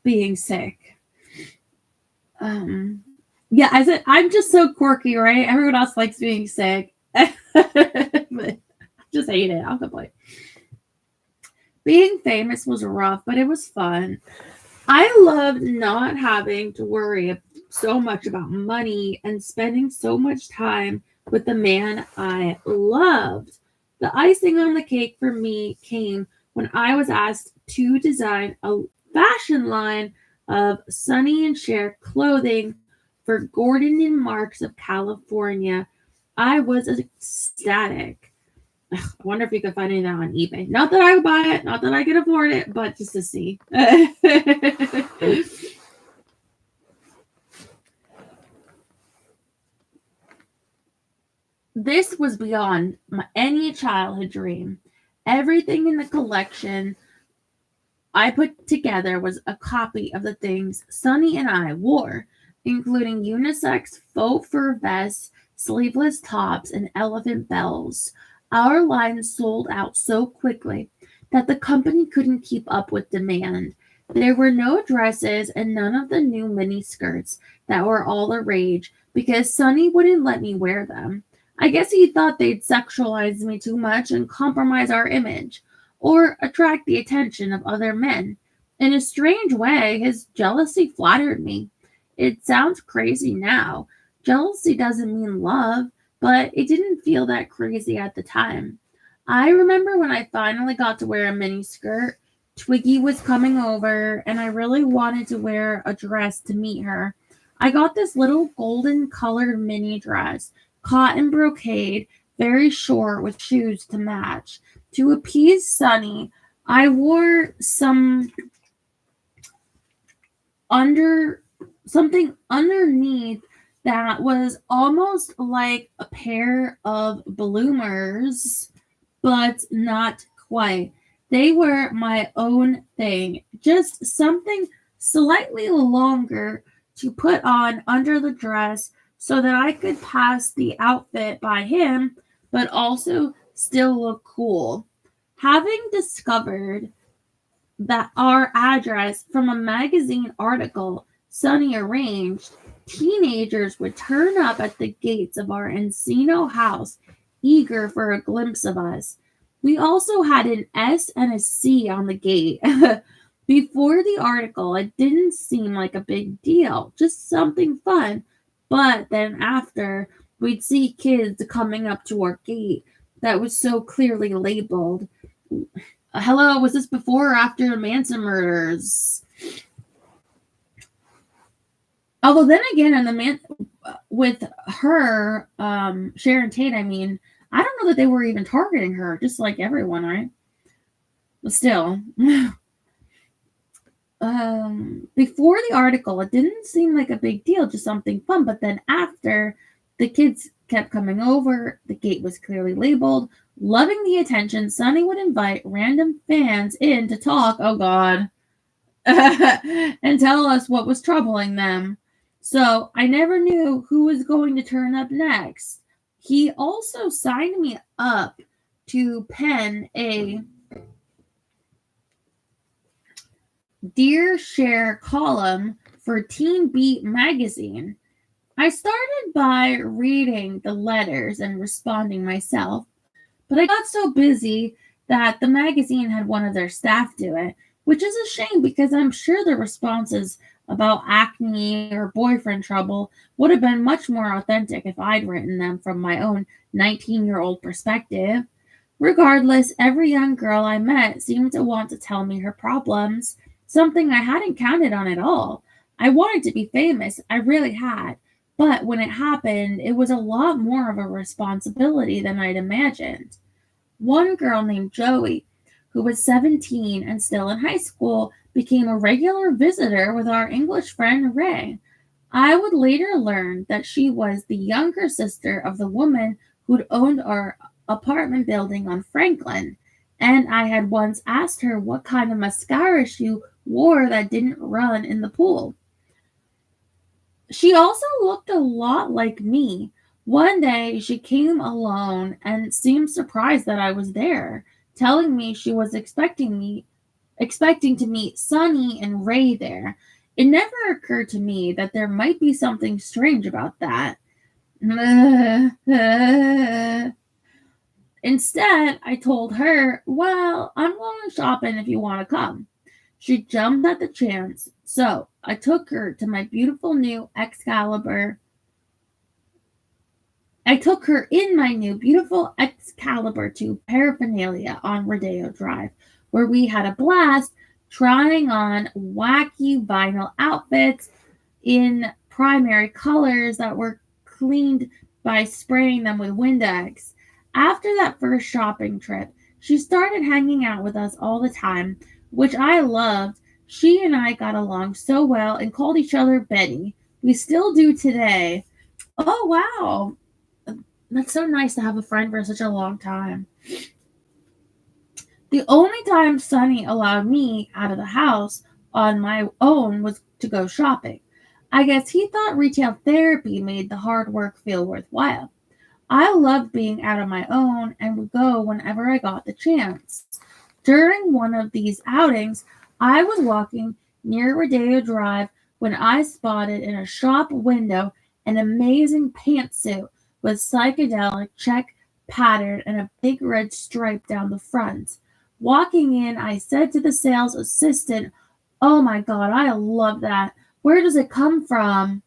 being sick. Yeah, I said I'm just so quirky, right? Everyone else likes being sick. But I just hate it. I'll complain. Being famous was rough, but it was fun. I loved not having to worry so much about money and spending so much time with the man I loved. The icing on the cake for me came when I was asked to design a fashion line of Sonny and Cher clothing for Gordon and Marks of California. I was ecstatic. I wonder if you could find any of that on eBay. Not that I would buy it, not that I could afford it, but just to see. This was beyond any childhood dream. Everything in the collection I put together was a copy of the things Sonny and I wore, including unisex faux fur vests, sleeveless tops, and elephant bells. Our line sold out so quickly that the company couldn't keep up with demand. There were no dresses and none of the new mini skirts that were all the rage because Sonny wouldn't let me wear them. I guess he thought they'd sexualize me too much and compromise our image, or attract the attention of other men. In a strange way, his jealousy flattered me. It sounds crazy now. Jealousy doesn't mean love, but it didn't feel that crazy at the time. I remember when I finally got to wear a mini skirt. Twiggy was coming over, and I really wanted to wear a dress to meet her. I got this little golden colored mini dress, cotton brocade, very short with shoes to match. To appease Sunny, I wore under something underneath that was almost like a pair of bloomers, but not quite. They were my own thing, just something slightly longer to put on under the dress so that I could pass the outfit by him, but also still look cool. Having discovered that our address from a magazine article Sunny arranged, teenagers would turn up at the gates of our Encino house, eager for a glimpse of us. We also had an S and a C on the gate. Before the article, it didn't seem like a big deal, just something fun. But then after, we'd see kids coming up to our gate that was so clearly labeled. Hello, was this before or after the Manson murders? Although then again, on the with her, Sharon Tate, I mean, I don't know that they were even targeting her, just like everyone, right? But still, before the article, it didn't seem like a big deal, just something fun. But then after, the kids kept coming over. The gate was clearly labeled. Loving the attention, Sunny would invite random fans in to talk. Oh God. And tell us what was troubling them. So I never knew who was going to turn up next. He also signed me up to pen a Dear Share column for Teen Beat magazine. I started by reading the letters and responding myself, but I got so busy that the magazine had one of their staff do it, which is a shame because I'm sure the responses about acne or boyfriend trouble would have been much more authentic if I'd written them from my own 19-year-old perspective. Regardless, every young girl I met seemed to want to tell me her problems, something I hadn't counted on at all. I wanted to be famous, I really had. But when it happened, it was a lot more of a responsibility than I'd imagined. One girl named Joey, who was 17 and still in high school, became a regular visitor with our English friend Ray. I would later learn that she was the younger sister of the woman who'd owned our apartment building on Franklin, and I had once asked her what kind of mascara she wore that didn't run in the pool. She also looked a lot like me. One day she came alone and seemed surprised that I was there, telling me she was expecting to meet Sunny and Ray there. It never occurred to me that there might be something strange about that. Instead, I told her, well, I'm going shopping if you want to come. She jumped at the chance, so I took her to my beautiful new Excalibur. I took her in my new beautiful Excalibur to paraphernalia on Rodeo Drive, where we had a blast trying on wacky vinyl outfits in primary colors that were cleaned by spraying them with Windex. After that first shopping trip, she started hanging out with us all the time, which I loved. She and I got along so well and called each other Betty. We still do today. Oh, wow. That's so nice to have a friend for such a long time. The only time Sonny allowed me out of the house on my own was to go shopping. I guess he thought retail therapy made the hard work feel worthwhile. I loved being out on my own and would go whenever I got the chance. During one of these outings, I was walking near Rodeo Drive when I spotted in a shop window an amazing pantsuit with psychedelic check pattern and a big red stripe down the front. Walking in, I said to the sales assistant, "Oh my God, I love that. Where does it come from?"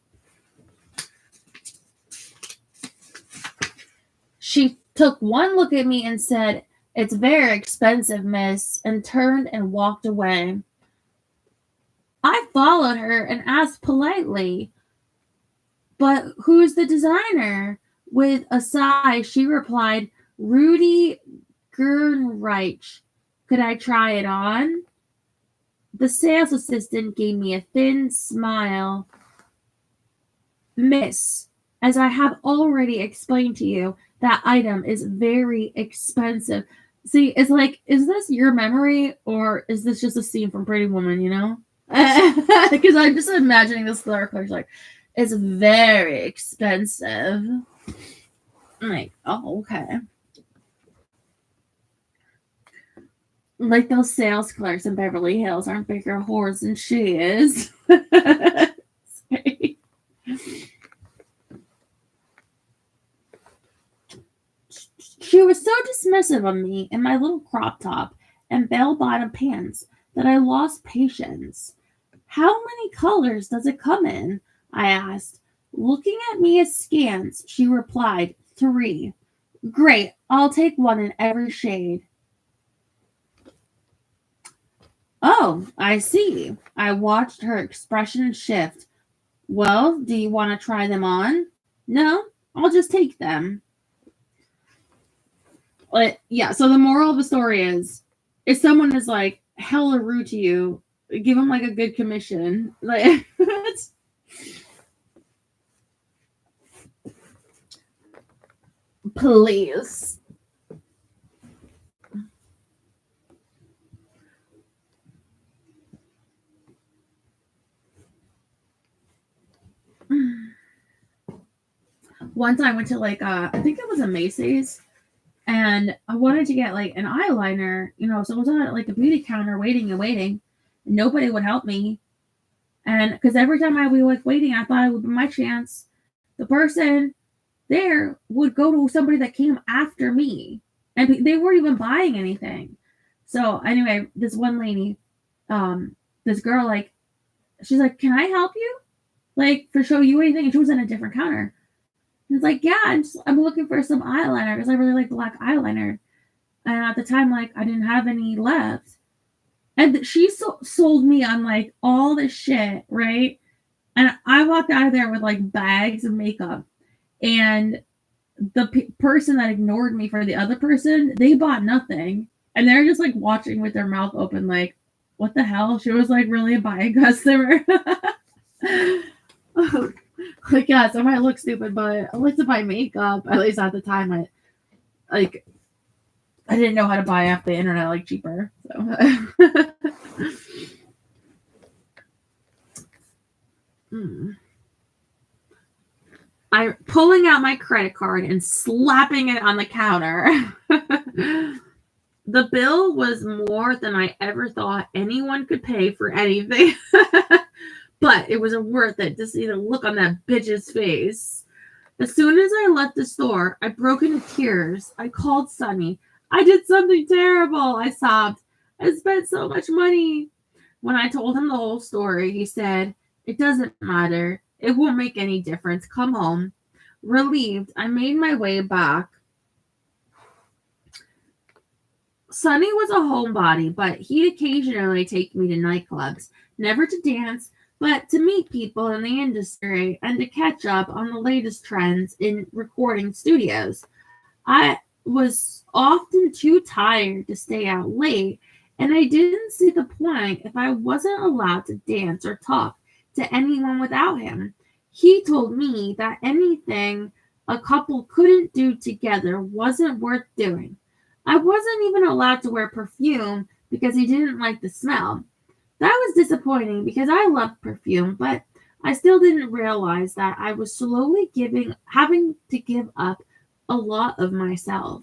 She took one look at me and said, "It's very expensive, miss," and turned and walked away. I followed her and asked politely, "But who's the designer?" With a sigh, she replied, "Rudy Gernreich. Could I try it on?" The sales assistant gave me a thin smile. "Miss, as I have already explained to you, that item is very expensive." See, it's like, is this your memory or is this just a scene from Pretty Woman, you know? Because I'm just imagining this clerk's like, "It's very expensive." I'm like, oh, okay. Like those sales clerks in Beverly Hills aren't bigger whores than she is. She was so dismissive of me in my little crop top and bell-bottom pants that I lost patience. "How many colors does it come in?" I asked. Looking at me askance, she replied, "3. Great, I'll take one in every shade." "Oh, I see." I watched her expression shift. "Well, do you want to try them on?" "No, I'll just take them." Yeah, so the moral of the story is, if someone is like hella rude to you, give them like a good commission. Like, please. One time I went to like I think it was a Macy's, and I wanted to get like an eyeliner, so I was on like a beauty counter waiting and waiting. And nobody would help me. And because every time I was like waiting, I thought it would be my chance. The person there would go to somebody that came after me, and they weren't even buying anything. So anyway, this one lady, this girl, like, she's like, "Can I help you? Like, for show you anything?" And she was in a different counter. And it's like, "Yeah, I'm looking for some eyeliner because I really like black eyeliner." And at the time, like, I didn't have any left. And she sold me on like all this shit, right? And I walked out of there with like bags of makeup. And the person that ignored me for the other person, they bought nothing. And they're just like watching with their mouth open, like, what the hell? She was like really a buying customer. Like, yes, I might look stupid, but I like to buy makeup. At least at the time, I didn't know how to buy off the internet like cheaper. So I'm pulling out my credit card and slapping it on the counter. The bill was more than I ever thought anyone could pay for anything. But it was worth it to see the look on that bitch's face. As soon as I left the store, I broke into tears. I called Sonny. "I did something terrible," I sobbed. "I spent so much money." When I told him the whole story, he said, "It doesn't matter. It won't make any difference. Come home." Relieved, I made my way back. Sonny was a homebody, but he'd occasionally take me to nightclubs, never to dance, but to meet people in the industry and to catch up on the latest trends in recording studios. I was often too tired to stay out late, and I didn't see the point if I wasn't allowed to dance or talk to anyone without him. He told me that anything a couple couldn't do together wasn't worth doing. I wasn't even allowed to wear perfume because he didn't like the smell. That was disappointing because I loved perfume, but I still didn't realize that I was slowly having to give up a lot of myself.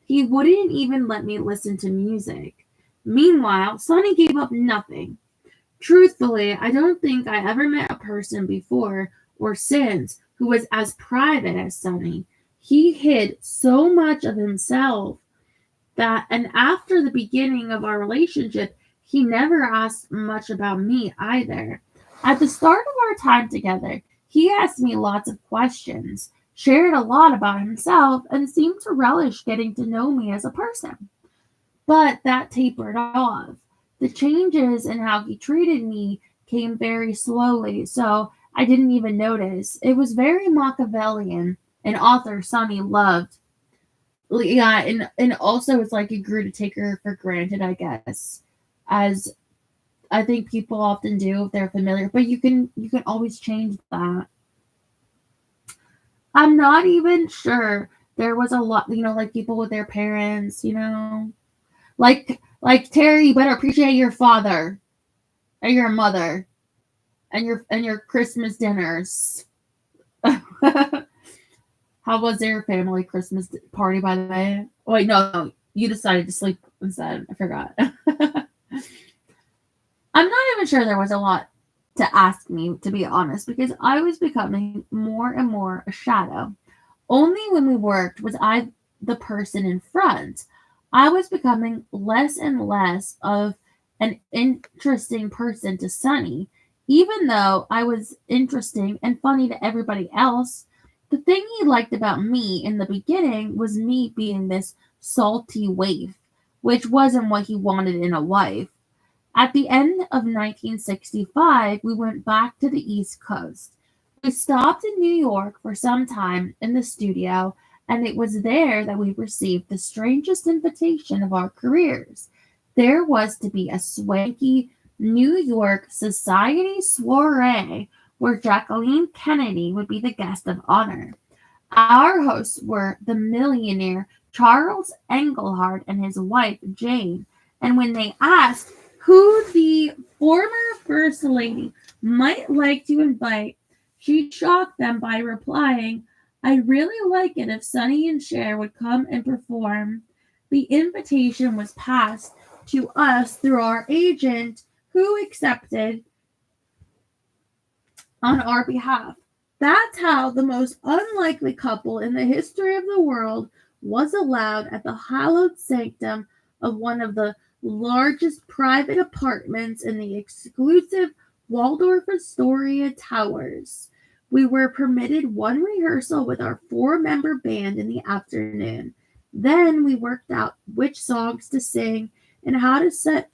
He wouldn't even let me listen to music. Meanwhile, Sonny gave up nothing. Truthfully, I don't think I ever met a person before or since who was as private as Sonny. He hid so much of himself and after the beginning of our relationship, he never asked much about me either. At the start of our time together, he asked me lots of questions, shared a lot about himself, and seemed to relish getting to know me as a person. But that tapered off. The changes in how he treated me came very slowly, so I didn't even notice. It was very Machiavellian, an author Sonny loved. Yeah, and also it's like he grew to take her for granted, I guess, as I think people often do if they're familiar. But you can always change that. I'm not even sure there was a lot, like people with their parents, like Terry, you better appreciate your father and your mother and your Christmas dinners. How was your family Christmas party, by the way? Oh, wait, no, you decided to sleep instead. I forgot. I'm not even sure there was a lot to ask me, to be honest, because I was becoming more and more a shadow. Only when we worked was I the person in front. I was becoming less and less of an interesting person to Sunny, even though I was interesting and funny to everybody else. The thing he liked about me in the beginning was me being this salty waif, which wasn't what he wanted in a wife. At the end of 1965, we went back to the East Coast. We stopped in New York for some time in the studio, and it was there that we received the strangest invitation of our careers. There was to be a swanky New York society soiree where Jacqueline Kennedy would be the guest of honor. Our hosts were the millionaire Charles Engelhard and his wife Jane, and when they asked who the former First Lady might like to invite, she shocked them by replying, I'd really like it if Sonny and Cher would come and perform. The invitation was passed to us through our agent, who accepted on our behalf. That's how the most unlikely couple in the history of the world was allowed at the hallowed sanctum of one of the largest private apartments in the exclusive Waldorf Astoria Towers. We were permitted one rehearsal with our four-member band in the afternoon. Then we worked out which songs to sing and how to set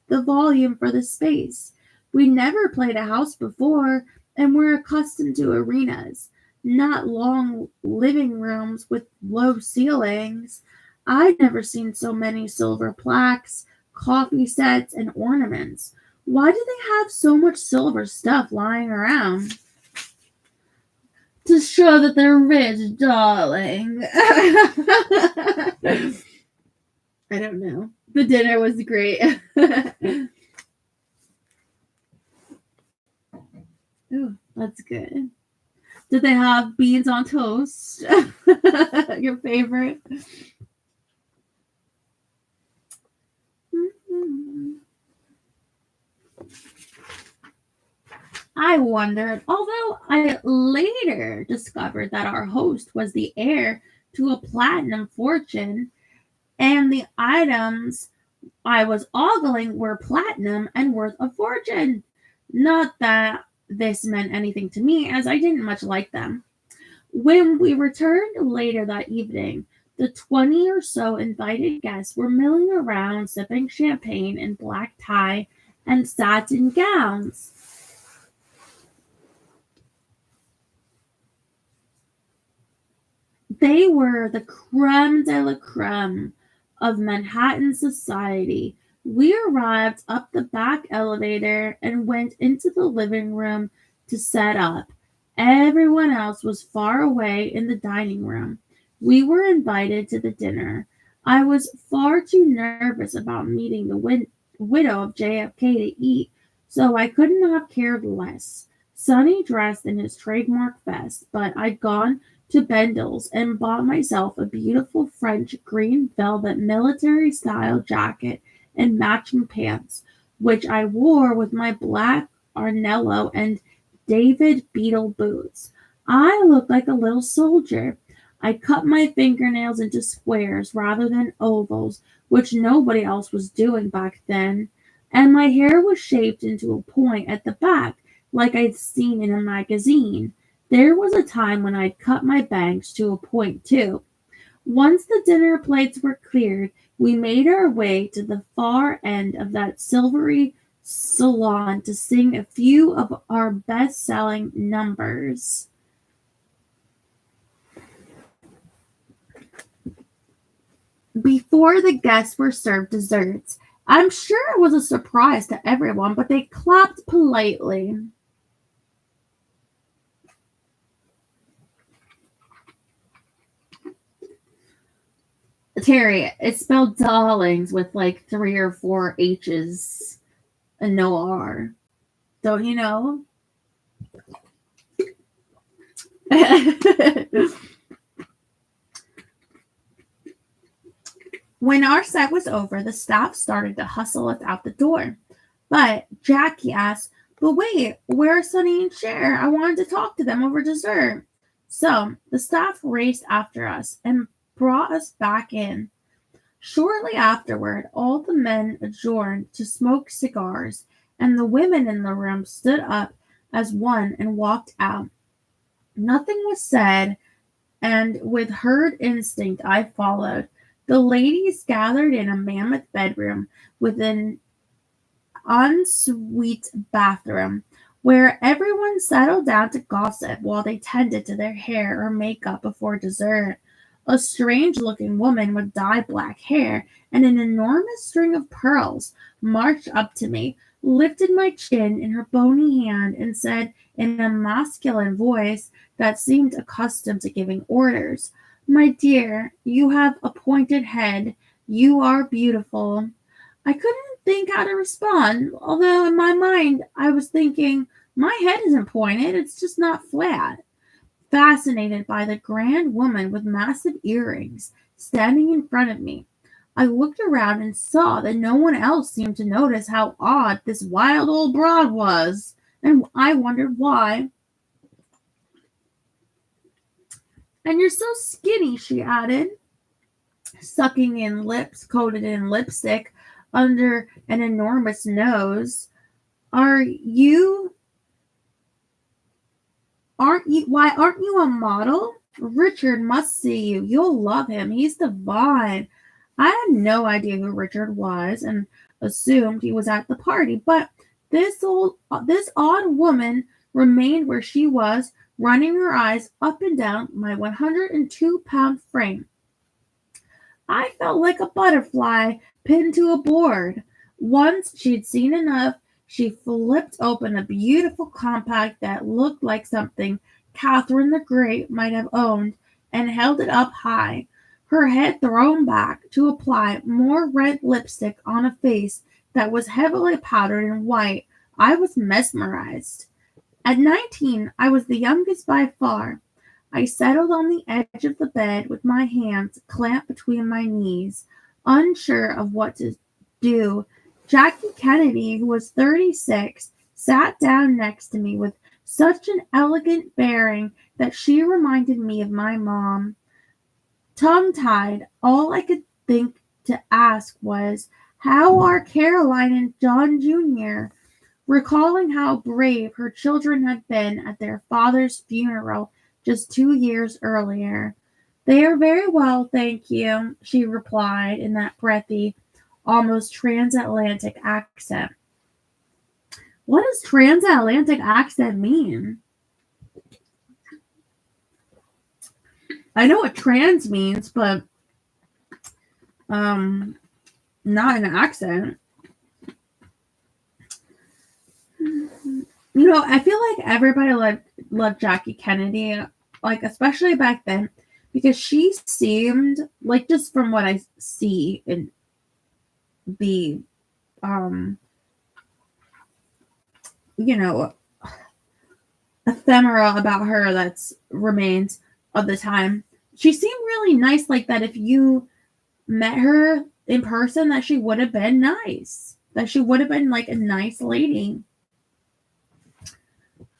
the volume for the space. We never played a house before, and we're accustomed to arenas, not long living rooms with low ceilings. I'd never seen so many silver plaques, coffee sets, and ornaments. Why do they have so much silver stuff lying around? To show that they're rich, darling. I don't know. The dinner was great. Ooh, that's good. Did they have beans on toast? Your favorite? I wondered, although I later discovered that our host was the heir to a platinum fortune, and the items I was ogling were platinum and worth a fortune. Not that this meant anything to me, as I didn't much like them. When we returned later that evening, the 20 or so invited guests were milling around, sipping champagne in black tie and satin gowns. They were the creme de la creme of Manhattan society. We arrived up the back elevator and went into the living room to set up. Everyone else was far away in the dining room. We were invited to the dinner. I was far too nervous about meeting the widow of JFK to eat, so I couldn't have cared less. Sonny dressed in his trademark vest, but I'd gone to Bendel's and bought myself a beautiful French green velvet military style jacket and matching pants, which I wore with my black Arnello and David Beetle boots. I looked like a little soldier. I cut my fingernails into squares rather than ovals, which nobody else was doing back then, and my hair was shaped into a point at the back, like I'd seen in a magazine. There was a time when I'd cut my bangs to a point too. Once the dinner plates were cleared, we made our way to the far end of that silvery salon to sing a few of our best selling numbers. Before the guests were served desserts, I'm sure it was a surprise to everyone, but they clapped politely. Terry, it's spelled darlings with like 3 or 4 H's and no R. Don't you know? When our set was over, the staff started to hustle us out the door. But Jackie asked, "But wait, where's Sonny and Cher? I wanted to talk to them over dessert." So the staff raced after us and brought us back in. Shortly afterward, all the men adjourned to smoke cigars, and the women in the room stood up as one and walked out. Nothing was said, and with herd instinct I followed. The ladies gathered in a mammoth bedroom with an ensuite bathroom, where everyone settled down to gossip while they tended to their hair or makeup before dessert. A strange looking woman with dyed black hair and an enormous string of pearls marched up to me, lifted my chin in her bony hand, and said in a masculine voice that seemed accustomed to giving orders, "My dear, you have a pointed head. You are beautiful." I couldn't think how to respond, although in my mind I was thinking, my head isn't pointed, it's just not flat. Fascinated by the grand woman with massive earrings standing in front of me, I looked around and saw that no one else seemed to notice how odd this wild old broad was, and I wondered why. "And you're so skinny," she added, sucking in lips coated in lipstick under an enormous nose. Are you aren't you why aren't you a model? Richard must see you. You'll love him. He's divine." I had no idea who Richard was and assumed he was at the party, but this odd woman remained where she was, running her eyes up and down my 102-pound frame. I felt like a butterfly pinned to a board. Once she'd seen enough, she flipped open a beautiful compact that looked like something Catherine the Great might have owned and held it up high, her head thrown back to apply more red lipstick on a face that was heavily powdered and white. I was mesmerized. At 19, I was the youngest by far. I settled on the edge of the bed with my hands clamped between my knees, unsure of what to do. Jackie Kennedy, who was 36, sat down next to me with such an elegant bearing that she reminded me of my mom. Tongue-tied, all I could think to ask was, "How are Caroline and John Jr.?" Recalling how brave her children had been at their father's funeral just 2 years earlier. "They are very well, thank you," she replied in that breathy, almost transatlantic accent. What does transatlantic accent mean? I know what trans means, but not an accent. I feel like everybody loved Jackie Kennedy, like especially back then, because she seemed like, just from what I see in the you know ephemera about her that's remains of the time, she seemed really nice, like that if you met her in person, that she would have been nice, that she would have been like a nice lady.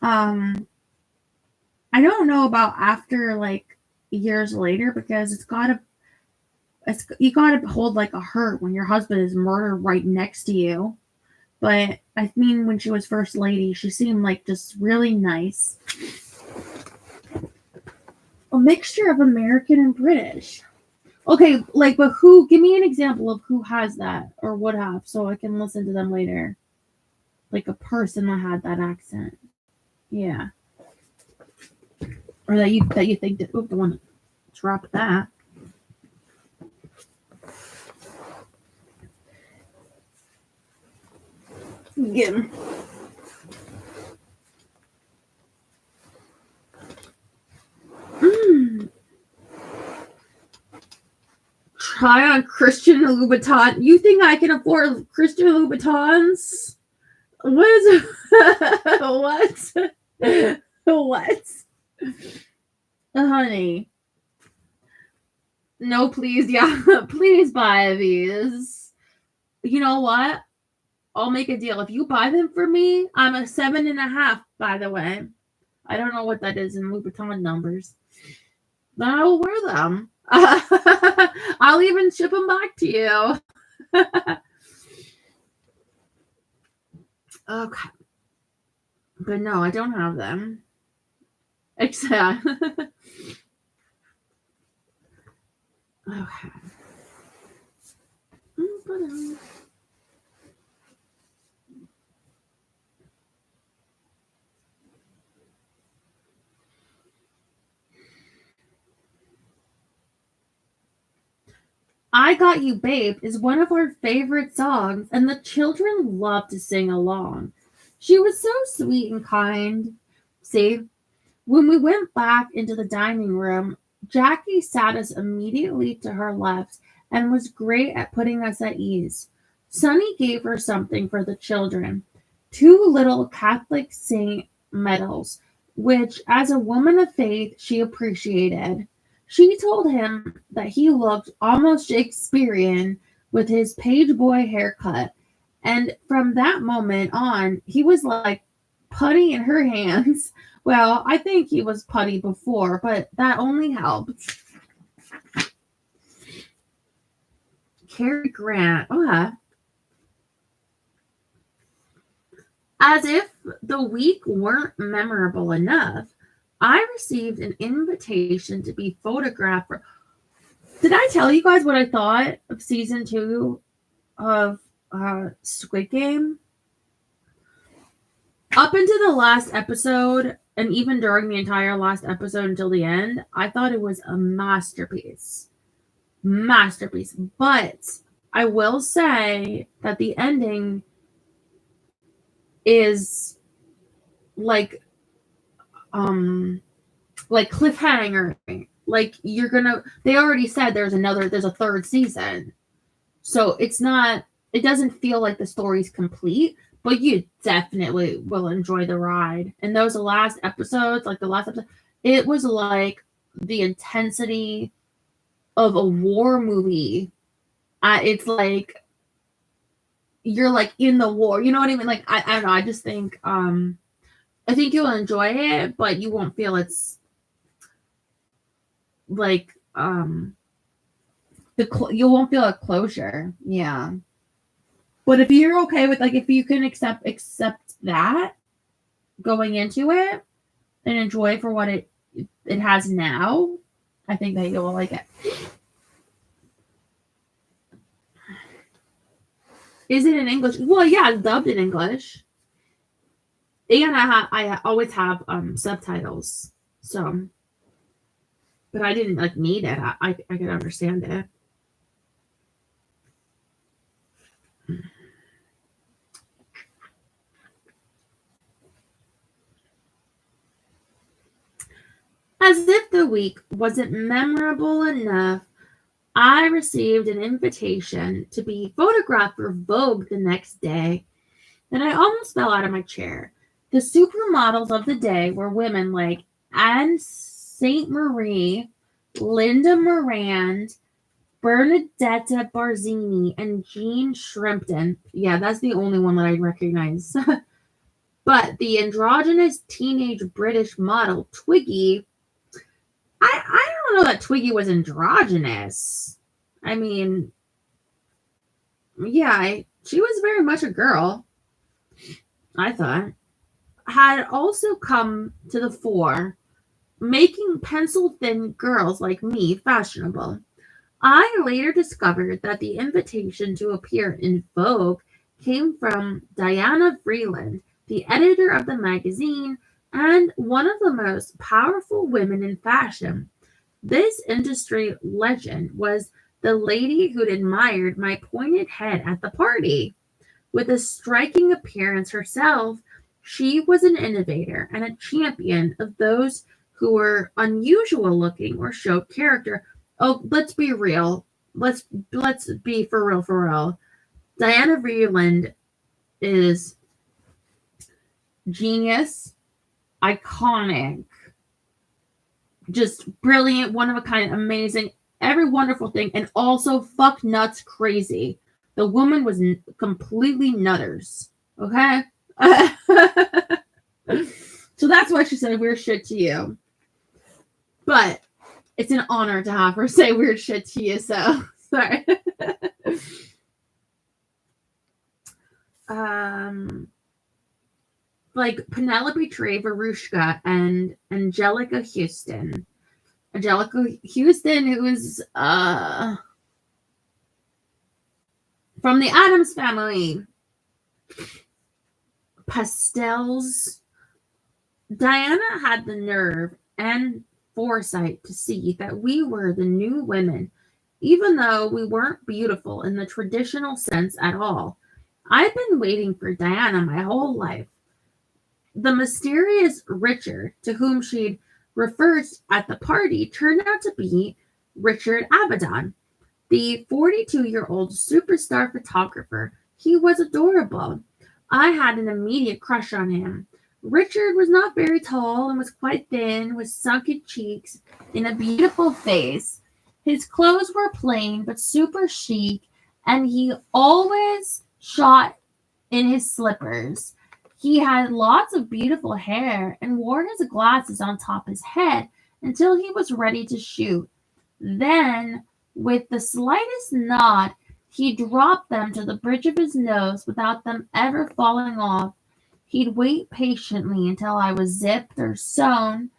I don't know about after, like, years later, because you gotta hold like a hurt when your husband is murdered right next to you. But I mean, when she was first lady, she seemed like just really nice. A mixture of American and British. Okay, like, but who? Give me an example of who has that or would have, so I can listen to them later. Like a person that had that accent. Yeah, or that you think that. Oh, the one that dropped that. Get him. Try on Christian Louboutin. You think I can afford Christian Louboutins? What is what? What? Honey. No, please, yeah. Please buy these. You know what? I'll make a deal. If you buy them for me, I'm a 7.5, by the way. I don't know what that is in Louboutin numbers. Then I will wear them. I'll even ship them back to you. Okay. But no, I don't have them. Except. Okay. I Got You Babe is one of our favorite songs, and the children love to sing along. She was so sweet and kind. See, when we went back into the dining room, Jackie sat us immediately to her left and was great at putting us at ease. Sonny gave her something for the children, two little Catholic saint medals, which, as a woman of faith, she appreciated. She told him that he looked almost Shakespearean with his page boy haircut, and from that moment on, he was like putty in her hands. Well, I think he was putty before, but that only helped. Cary Grant. As if the week weren't memorable enough, I received an invitation to be photographed. Did I tell you guys what I thought of season 2 of Squid Game? Up into the last episode, and even during the entire last episode until the end, I thought it was a masterpiece. But I will say that the ending is like cliffhanger. Like they already said there's a third season. So it doesn't feel like the story's complete, but you definitely will enjoy the ride. And those last episodes, like the last episode, it was like the intensity of a war movie. It's like you're like in the war. You know what I mean? Like I don't know. I just think I think you'll enjoy it, but you won't feel it's like you won't feel a closure. Yeah. But if you're okay with, like, if you can accept that going into it and enjoy for what it has now, I think that you'll like it. Is it in English? Well, yeah, it's dubbed in English. And I always have subtitles. So, but I didn't like need it. I could understand it. As if the week wasn't memorable enough, I received an invitation to be photographed for Vogue the next day, and I almost fell out of my chair. The supermodels of the day were women like Anne St. Marie, Linda Morand, Bernadetta Barzini, and Jean Shrimpton. Yeah, that's the only one that I recognize. But the androgynous teenage British model, Twiggy, I don't know that Twiggy was androgynous. I mean, yeah, she was very much a girl, I thought. Had also come to the fore, making pencil-thin girls like me fashionable. I later discovered that the invitation to appear in Vogue came from Diana Vreeland, the editor of the magazine and one of the most powerful women in fashion. This industry legend was the lady who'd admired my pointed head at the party. With a striking appearance herself, she was an innovator and a champion of those who were unusual looking or showed character. Oh, let's be real. Let's be for real, for real. Diana Vreeland is genius, iconic, just brilliant, one of a kind, amazing, every wonderful thing, and also fuck nuts crazy. The woman was completely nutters. Okay? So that's why she said weird shit to you. But it's an honor to have her say weird shit to you, so sorry. Like Penelope Trey-Verushka and Angelica Houston. Angelica Houston, who is from the Addams Family. Pastels. Diana had the nerve and foresight to see that we were the new women, even though we weren't beautiful in the traditional sense at all. I've been waiting for Diana my whole life. The mysterious Richard, to whom she'd referred at the party, turned out to be Richard Avedon, the 42-year-old superstar photographer. He was adorable. I had an immediate crush on him. Richard was not very tall and was quite thin, with sunken cheeks and a beautiful face. His clothes were plain but super chic, and he always shot in his slippers. He had lots of beautiful hair and wore his glasses on top his head until he was ready to shoot. Then, with the slightest nod, he dropped them to the bridge of his nose without them ever falling off. He'd wait patiently until I was zipped or sewn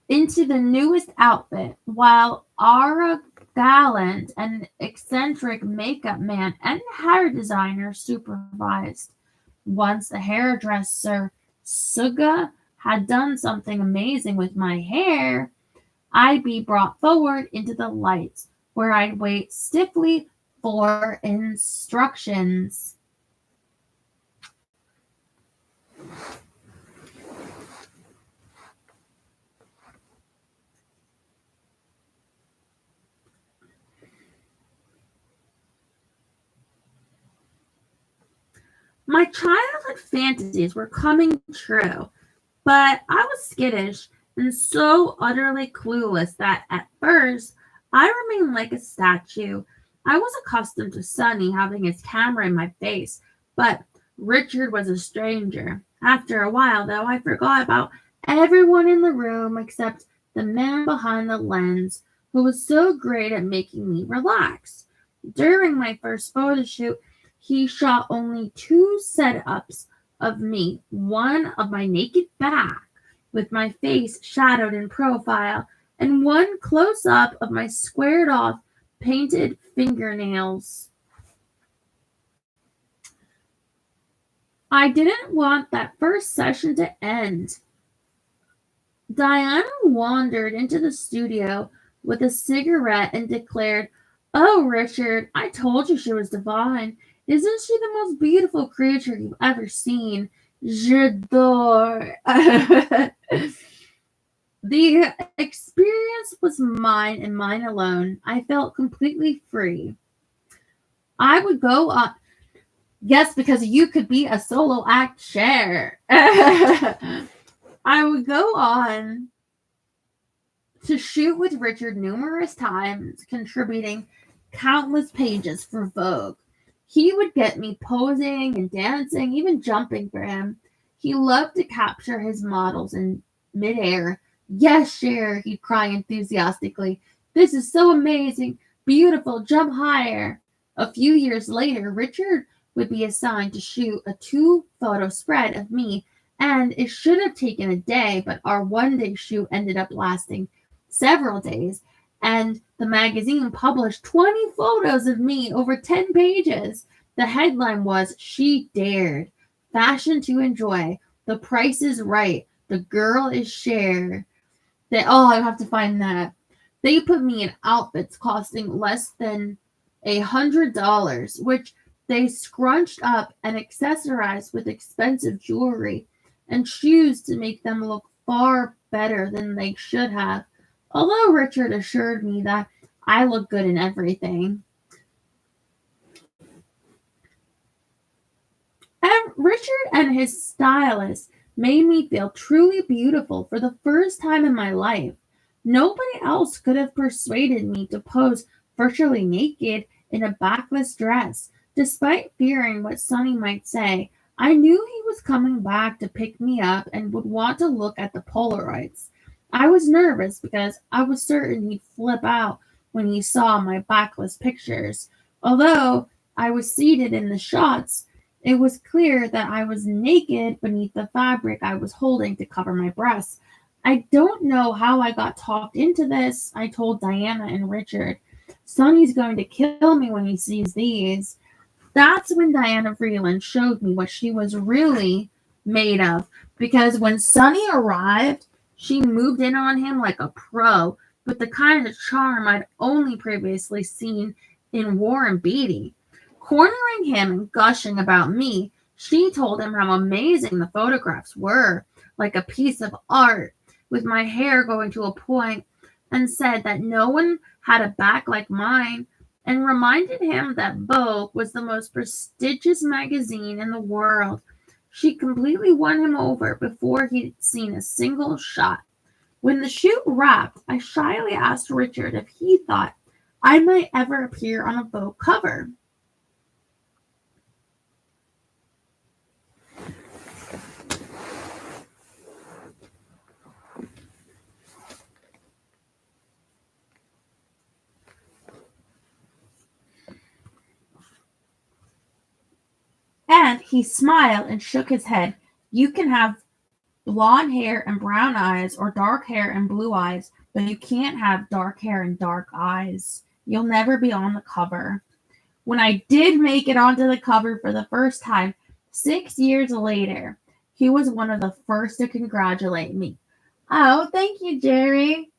into the newest outfit, while our gallant and eccentric makeup man and hair designer supervised. Once the hairdresser Suga had done something amazing with my hair, I'd be brought forward into the lights, where I'd wait stiffly for instructions. My childhood fantasies were coming true, but I was skittish and so utterly clueless that at first I remained like a statue. I was accustomed to Sonny having his camera in my face, but Richard was a stranger. After a while, though, I forgot about everyone in the room except the man behind the lens, who was so great at making me relax. During my first photo shoot, he shot only 2 setups of me, one of my naked back with my face shadowed in profile, and one close-up of my squared-off painted fingernails. I didn't want that first session to end. Diana wandered into the studio with a cigarette and declared, "Oh, Richard, I told you she was divine. Isn't she the most beautiful creature you've ever seen? J'adore." The experience was mine and mine alone. I felt completely free. I would go on. Yes, because you could be a solo act share. I would go on to shoot with Richard numerous times, contributing countless pages for Vogue. He would get me posing and dancing, even jumping for him. He loved to capture his models in midair, Yes, Cher, he'd cry enthusiastically. This is so amazing. Beautiful. Jump higher. A few years later, Richard would be assigned to shoot a 2-photo spread of me, and it should have taken a day, but our one-day shoot ended up lasting several days, and the magazine published 20 photos of me over 10 pages. The headline was, She Dared. Fashion to Enjoy. The Price is Right. The Girl is Cher. I have to find that. They put me in outfits costing less than $100, which they scrunched up and accessorized with expensive jewelry and shoes to make them look far better than they should have. Although Richard assured me that I look good in everything. And Richard and his stylist made me feel truly beautiful for the first time in my life. Nobody else could have persuaded me to pose virtually naked in a backless dress. Despite fearing what Sonny might say, I knew he was coming back to pick me up and would want to look at the Polaroids. I was nervous because I was certain he'd flip out when he saw my backless pictures. Although I was seated in the shots, it was clear that I was naked beneath the fabric I was holding to cover my breasts. I don't know how I got talked into this, I told Diana and Richard. Sonny's going to kill me when he sees these. That's when Diana Vreeland showed me what she was really made of. Because when Sonny arrived, she moved in on him like a pro, with the kind of charm I'd only previously seen in Warren Beatty. Cornering him and gushing about me, she told him how amazing the photographs were, like a piece of art, with my hair going to a point, and said that no one had a back like mine, and reminded him that Vogue was the most prestigious magazine in the world. She completely won him over before he'd seen a single shot. When the shoot wrapped, I shyly asked Richard if he thought I might ever appear on a Vogue cover. And he smiled and shook his head. You can have blonde hair and brown eyes, or dark hair and blue eyes, but you can't have dark hair and dark eyes. You'll never be on the cover. When I did make it onto the cover for the first time, 6 years later, he was one of the first to congratulate me. Oh, thank you, Jerry.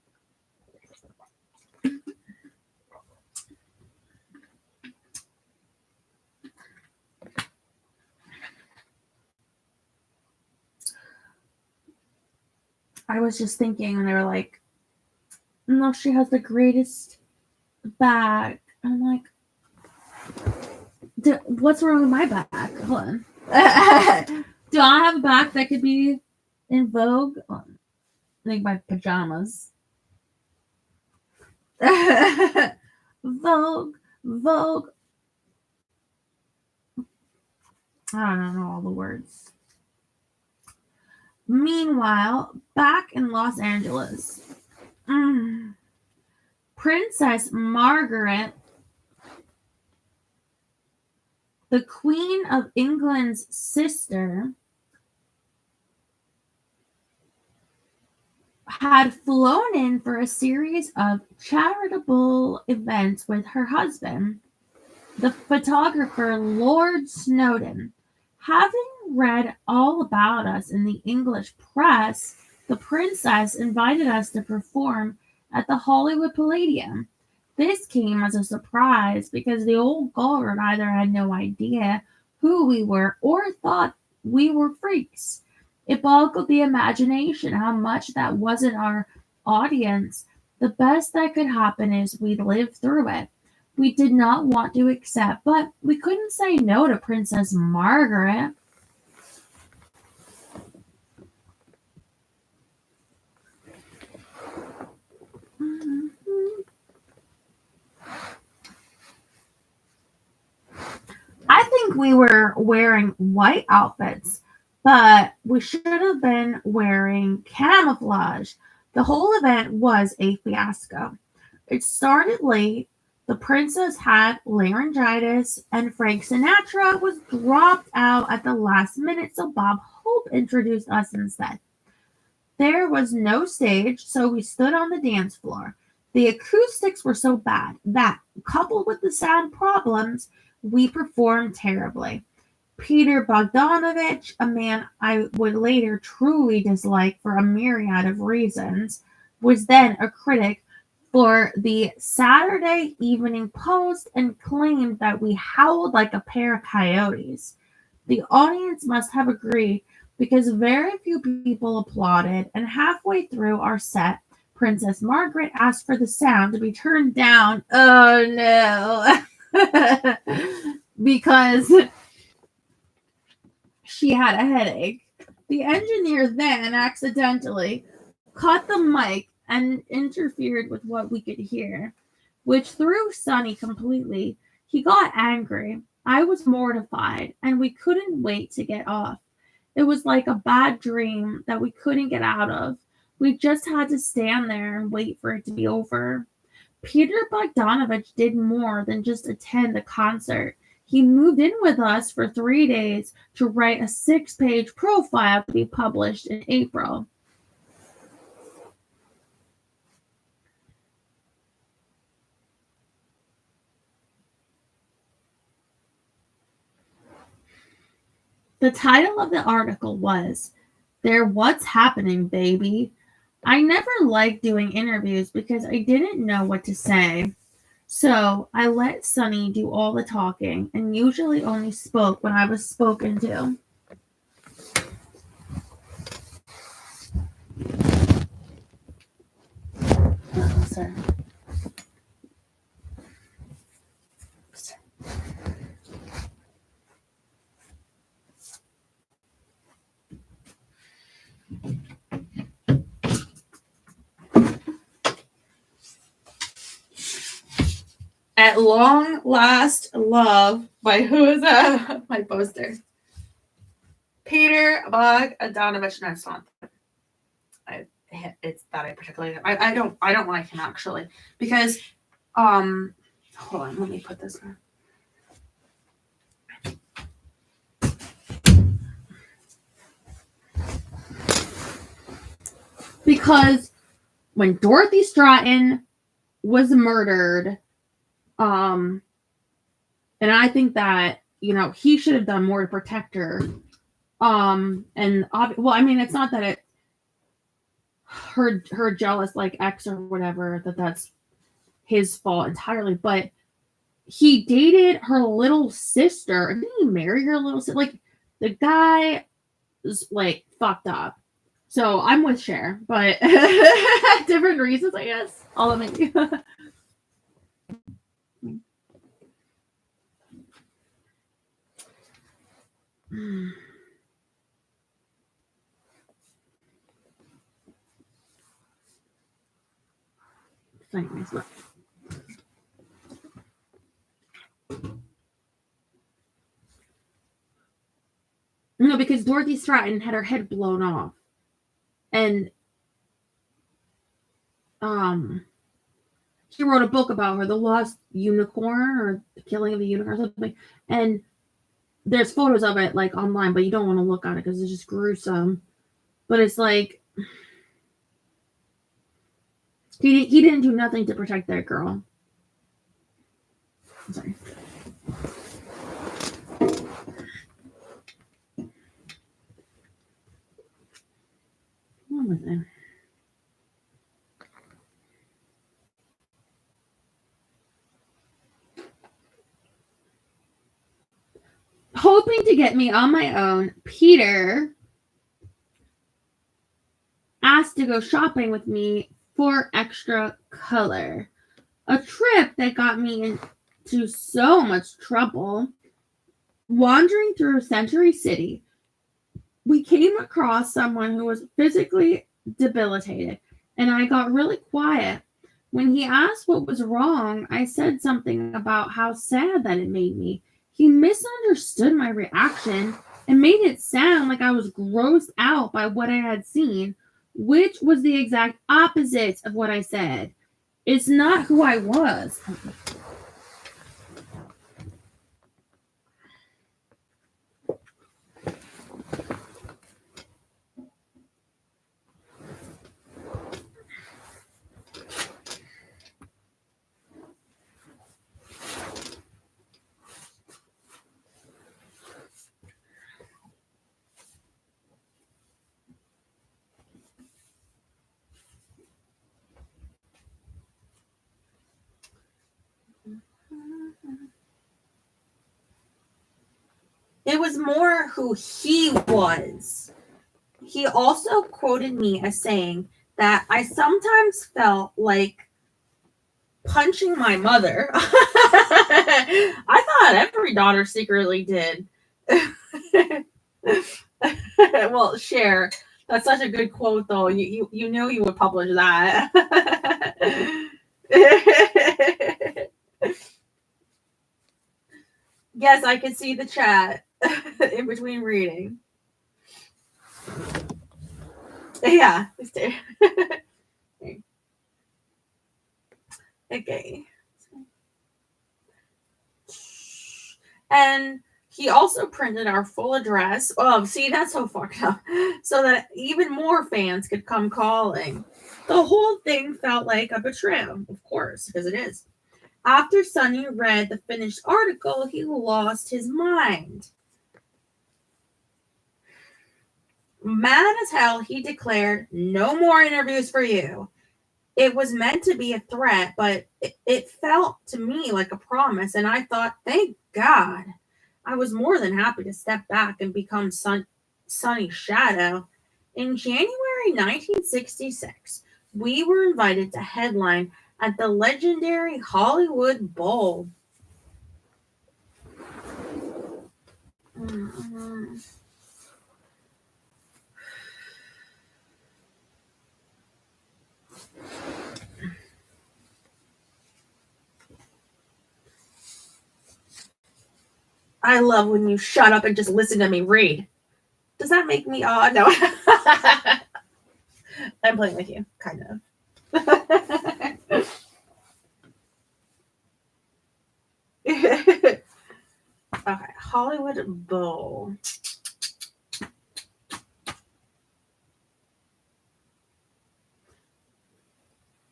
I was just thinking, and they were like, no, she has the greatest bag. I'm like, what's wrong with my back? Hold on. Do I have a back that could be in Vogue? Like my pajamas. Vogue, Vogue. I don't know all the words. Meanwhile, back in Los Angeles, Princess Margaret, the Queen of England's sister, had flown in for a series of charitable events with her husband, the photographer Lord Snowdon. Having read all about us in the English press, the princess invited us to perform at the Hollywood Palladium. This came as a surprise because the old guard either had no idea who we were or thought we were freaks. It boggled the imagination how much that wasn't our audience. The best that could happen is we'd live through it. We did not want to accept, but we couldn't say no to Princess Margaret. I think we were wearing white outfits, but we should have been wearing camouflage. The whole event was a fiasco. It started late. The princess had laryngitis, and Frank Sinatra was dropped out at the last minute, so Bob Hope introduced us instead. There was no stage, so we stood on the dance floor. The acoustics were so bad that, coupled with the sound problems, we performed terribly. Peter Bogdanovich, a man I would later truly dislike for a myriad of reasons, was then a critic for the Saturday Evening Post and claimed that we howled like a pair of coyotes. The audience must have agreed because very few people applauded, and halfway through our set, Princess Margaret asked for the sound to be turned down. Oh no! Because she had a headache. The engineer then accidentally cut the mic and interfered with what we could hear, which threw Sonny completely. He got angry. I was mortified, and we couldn't wait to get off. It was like a bad dream that we couldn't get out of. We just had to stand there and wait for it to be over. Peter Bogdanovich did more than just attend the concert. He moved in with us for 3 days to write a 6-page profile to be published in April. The title of the article was, "They're What's Happening, Baby." I never liked doing interviews because I didn't know what to say. So I let Sonny do all the talking and usually only spoke when I was spoken to. Oh, sorry. At Long Last Love by who is that? My poster. Peter Bogdanovich. No, it's not. It's that I particularly. I don't like him actually because hold on, let me put this on. Because when Dorothy Stratton was murdered, and I think that, he should have done more to protect her. And well, I mean, it's not that her jealous like ex or whatever, that's his fault entirely, but he dated her little sister. Didn't he marry her little sister? Like, the guy is like fucked up. So I'm with Cher, but different reasons, I guess. All of it. No, because Dorothy Stratton had her head blown off. And she wrote a book about her, The Lost Unicorn, or The Killing of the Unicorn, or something. And there's photos of it like online, but you don't want to look at it because it's just gruesome. But it's like he didn't do nothing to protect that girl. I'm sorry. What was it? Hoping to get me on my own, Peter asked to go shopping with me for extra color. A trip that got me into so much trouble. Wandering through Century City, we came across someone who was physically debilitated, and I got really quiet. When he asked what was wrong, I said something about how sad that it made me. He misunderstood my reaction and made it sound like I was grossed out by what I had seen. which was the exact opposite of what I said. It's not who I was. It was more who he was. He also quoted me as saying that I sometimes felt like punching my mother. I thought every daughter secretly did. Well, share. That's such a good quote, though. You knew you would publish that. Yes, I can see the chat in between reading. Yeah. Okay. And he also printed our full address. Oh, see, that's so fucked up. So that even more fans could come calling. The whole thing felt like a betrayal, of course, because it is. After Sonny read the finished article, he lost his mind. Mad as hell, he declared, "No more interviews for you." It was meant to be a threat, but it felt to me like a promise, and I thought, thank God. I was more than happy to step back and become Sonny's shadow. In January 1966, we were invited to headline at the legendary Hollywood Bowl. I love when you shut up and just listen to me read. Does that make me odd? No. I'm playing with you, kind of. Okay, Hollywood Bowl.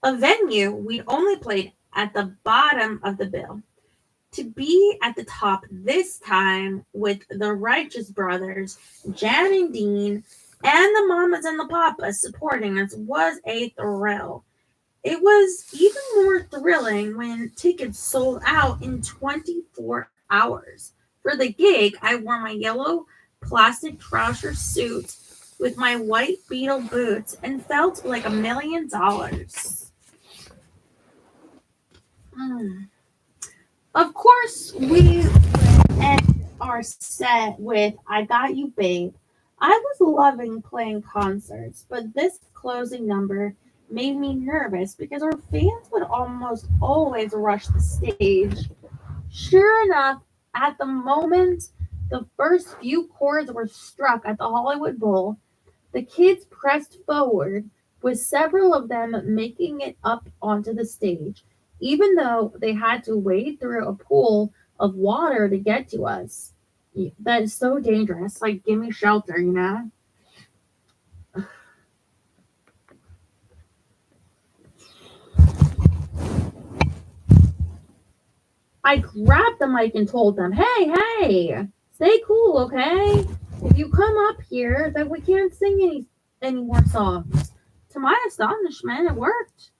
A venue we only played at the bottom of the bill. To be at the top this time with the Righteous Brothers, Jan and Dean, and the Mamas and the Papas supporting us was a thrill. It was even more thrilling when tickets sold out in 24 hours. For the gig, I wore my yellow plastic trouser suit with my white beetle boots and felt like $1,000,000. Of course, we end our set with "I Got You, Babe." I was loving playing concerts, but this closing number made me nervous because our fans would almost always rush the stage. Sure enough, at the moment the first few chords were struck at the Hollywood Bowl, the kids pressed forward, with several of them making it up onto the stage, even though they had to wade through a pool of water to get to us. That is so dangerous. Like, give me shelter, you know? I grabbed the mic and told them, hey, stay cool, okay? If you come up here, then we can't sing any more songs. To my astonishment, it worked.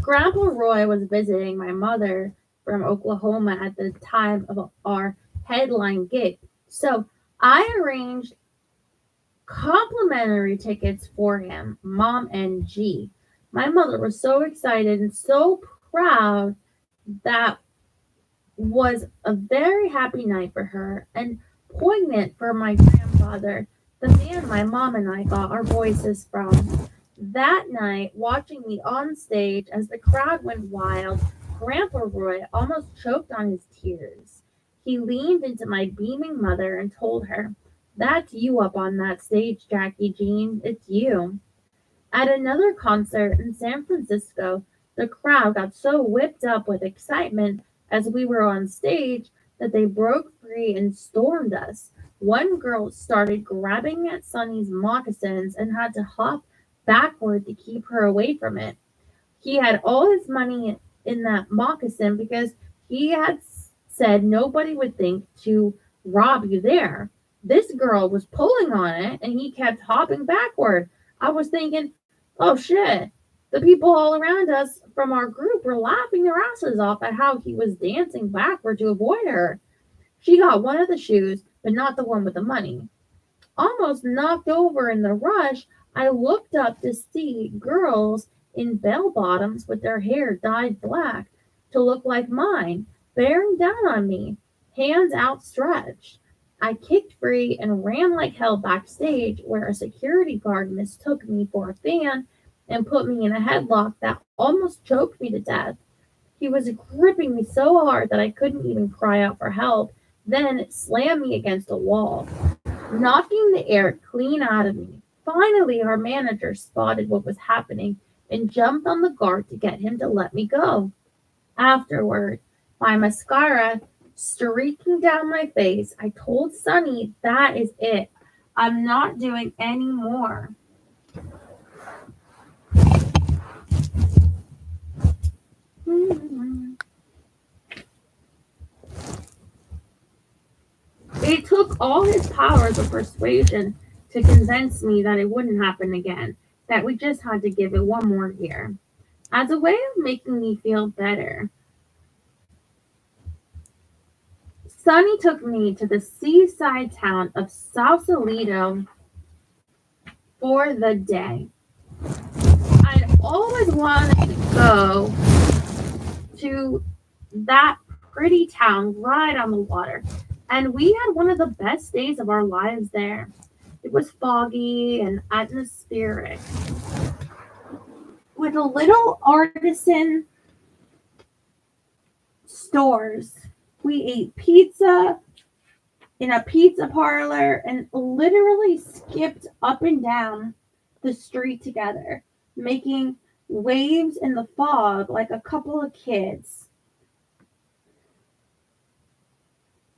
Grandpa Roy was visiting my mother from Oklahoma at the time of our headline gig, so I arranged complimentary tickets for him, Mom and G. My mother was so excited and so proud. That was a very happy night for her and poignant for my grandfather, the man my mom and I got our voices from. That night, watching me on stage as the crowd went wild, Grandpa Roy almost choked on his tears. He leaned into my beaming mother and told her, That's you up on that stage, Jackie Jean. It's you. At another concert in San Francisco, the crowd got so whipped up with excitement as we were on stage that they broke free and stormed us. One girl started grabbing at Sunny's moccasins and had to hop backward to keep her away from it. He had all his money in that moccasin because he had said nobody would think to rob you there. This girl was pulling on it and he kept hopping backward. I was thinking, oh shit. The people all around us from our group were laughing their asses off at how he was dancing backward to avoid her. She got one of the shoes, but not the one with the money. Almost knocked over in the rush, I looked up to see girls in bell bottoms with their hair dyed black to look like mine, bearing down on me, hands outstretched. I kicked free and ran like hell backstage, where a security guard mistook me for a fan and put me in a headlock that almost choked me to death. He was gripping me so hard that I couldn't even cry out for help, then slammed me against a wall, knocking the air clean out of me. Finally, our manager spotted what was happening and jumped on the guard to get him to let me go. Afterward, my mascara streaking down my face, I told Sunny that is it. I'm not doing any more. It took all his powers of persuasion to convince me that it wouldn't happen again, that we just had to give it one more year. As a way of making me feel better, Sonny took me to the seaside town of Sausalito for the day. I'd always wanted to go to that pretty town right on the water, and we had one of the best days of our lives there. It was foggy and atmospheric, with a little artisan stores. We ate pizza in a pizza parlor and literally skipped up and down the street together, making waves in the fog like a couple of kids.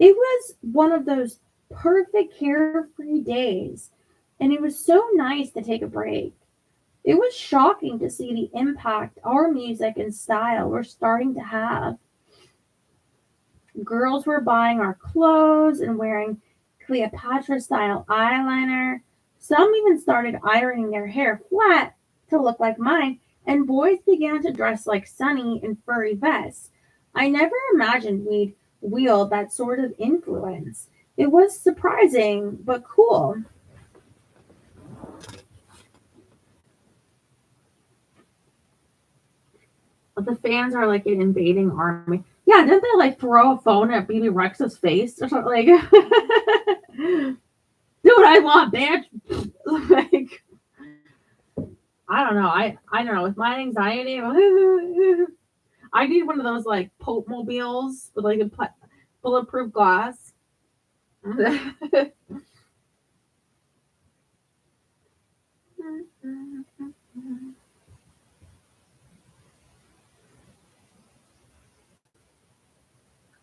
It was one of those perfect carefree days, and it was so nice to take a break. It was shocking to see the impact our music and style were starting to have. Girls were buying our clothes and wearing Cleopatra style eyeliner. Some even started ironing their hair flat to look like mine, and boys began to dress like Sunny in furry vests. I never imagined we'd wield that sort of influence. It was surprising, but cool. The fans are like an invading army. Yeah, didn't they like throw a phone at BB Rex's face or something? Like, do what I want, bitch. Like, I don't know. I don't know. With my anxiety, I need one of those like Pope mobiles with like a bulletproof glass.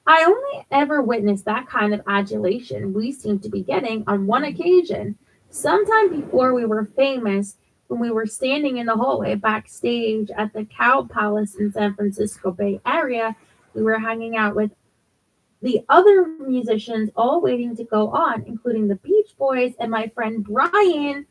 I only ever witnessed that kind of adulation we seemed to be getting on one occasion, sometime before we were famous, when we were standing in the hallway backstage at the Cow Palace in San Francisco Bay Area. We were hanging out with the other musicians, all waiting to go on, including the Beach Boys and my friend Brian.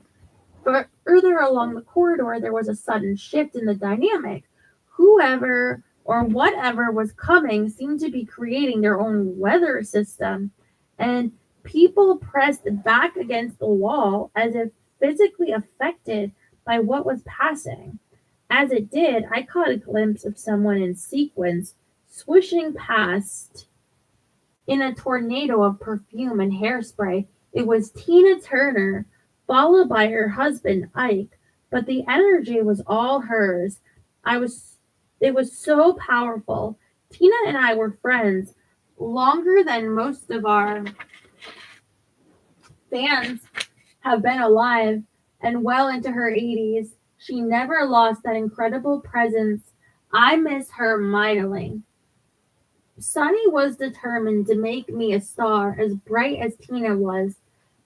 But further along the corridor, there was a sudden shift in the dynamic. Whoever or whatever was coming seemed to be creating their own weather system, and people pressed back against the wall as if physically affected by what was passing. As it did, I caught a glimpse of someone in sequins swishing past in a tornado of perfume and hairspray. It was Tina Turner, followed by her husband Ike, but the energy was all hers. I was It was so powerful. Tina and I were friends longer than most of our fans have been alive and well into her 80s. She never lost that incredible presence. I miss her mightily. Sonny was determined to make me a star as bright as Tina was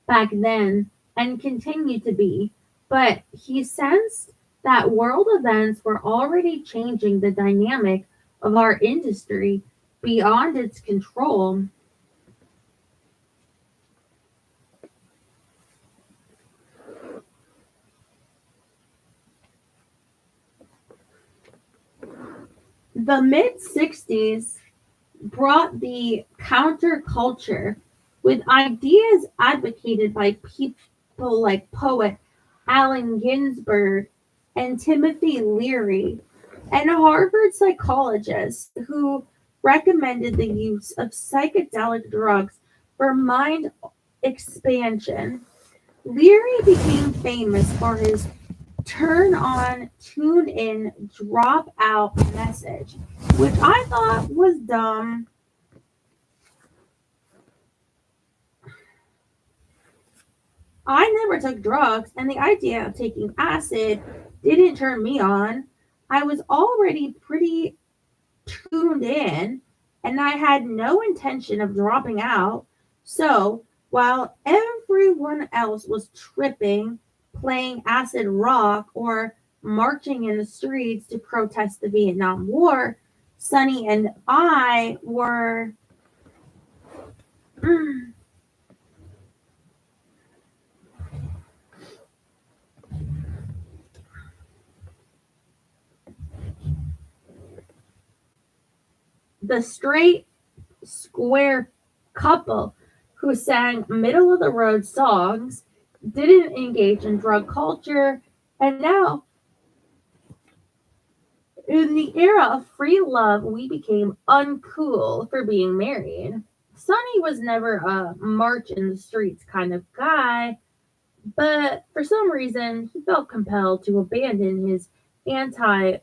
back then and continued to be, but he sensed that world events were already changing the dynamic of our industry beyond its control. The mid 60s brought the counterculture with ideas advocated by people like poet Allen Ginsberg and Timothy Leary, and Harvard psychologists who recommended the use of psychedelic drugs for mind expansion. Leary became famous for his turn on, tune in, drop out message, which I thought was dumb. I never took drugs, and the idea of taking acid didn't turn me on. I was already pretty tuned in, and I had no intention of dropping out. So, while everyone else was tripping, playing acid rock, or marching in the streets to protest the Vietnam War, Sonny and I were the straight, square couple who sang middle of the road songs, didn't engage in drug culture, and now, in the era of free love, we became uncool for being married. Sonny was never a march in the streets kind of guy, but for some reason, he felt compelled to abandon his anti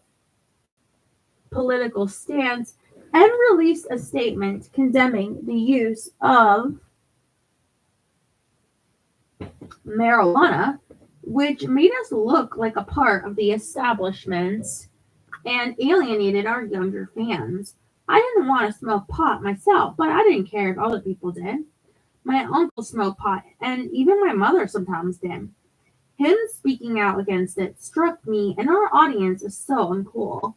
political stance and released a statement condemning the use of marijuana, which made us look like a part of the establishment and alienated our younger fans. I didn't want to smoke pot myself, but I didn't care if other people did. My uncle smoked pot, and even my mother sometimes did. Him speaking out against it struck me and our audience as so uncool.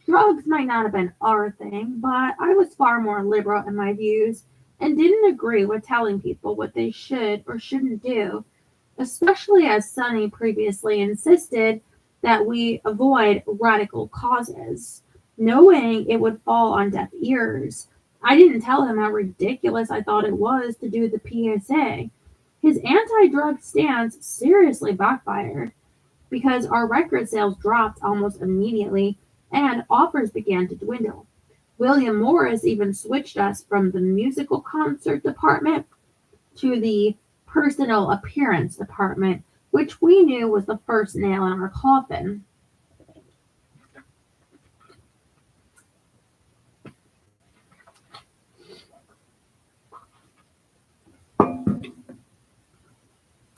Drugs might not have been our thing, but I was far more liberal in my views and didn't agree with telling people what they should or shouldn't do, especially as Sonny previously insisted that we avoid radical causes, knowing it would fall on deaf ears. I didn't tell him how ridiculous I thought it was to do the PSA. His anti drug stance seriously backfired because our record sales dropped almost immediately and offers began to dwindle. William Morris even switched us from the musical concert department to the personal appearance department, which we knew was the first nail in our coffin.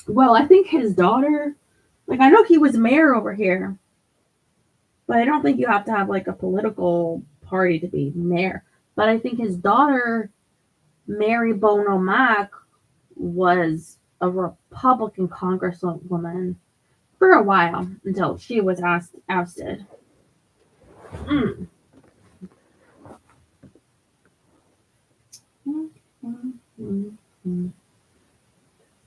Well, I think his daughter, like, I know he was mayor over here, but I don't think you have to have like a political party to be mayor. But I think his daughter, Mary Bono Mack, was a Republican congresswoman for a while until she was ousted. Mm.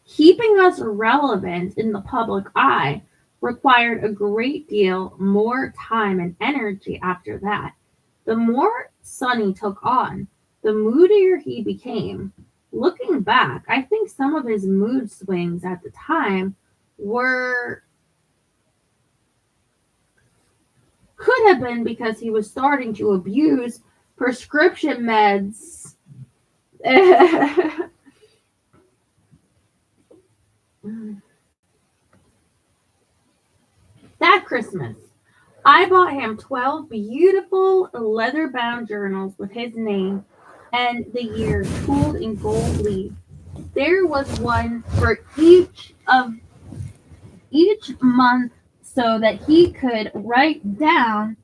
Keeping us relevant in the public eye required a great deal more time and energy after that. The more Sonny took on, the moodier he became. Looking back, I think some of his mood swings at the time were could have been because he was starting to abuse prescription meds. That Christmas, I bought him 12 beautiful leather-bound journals with his name and the year tooled in gold leaf. there was one for each month so that he could write down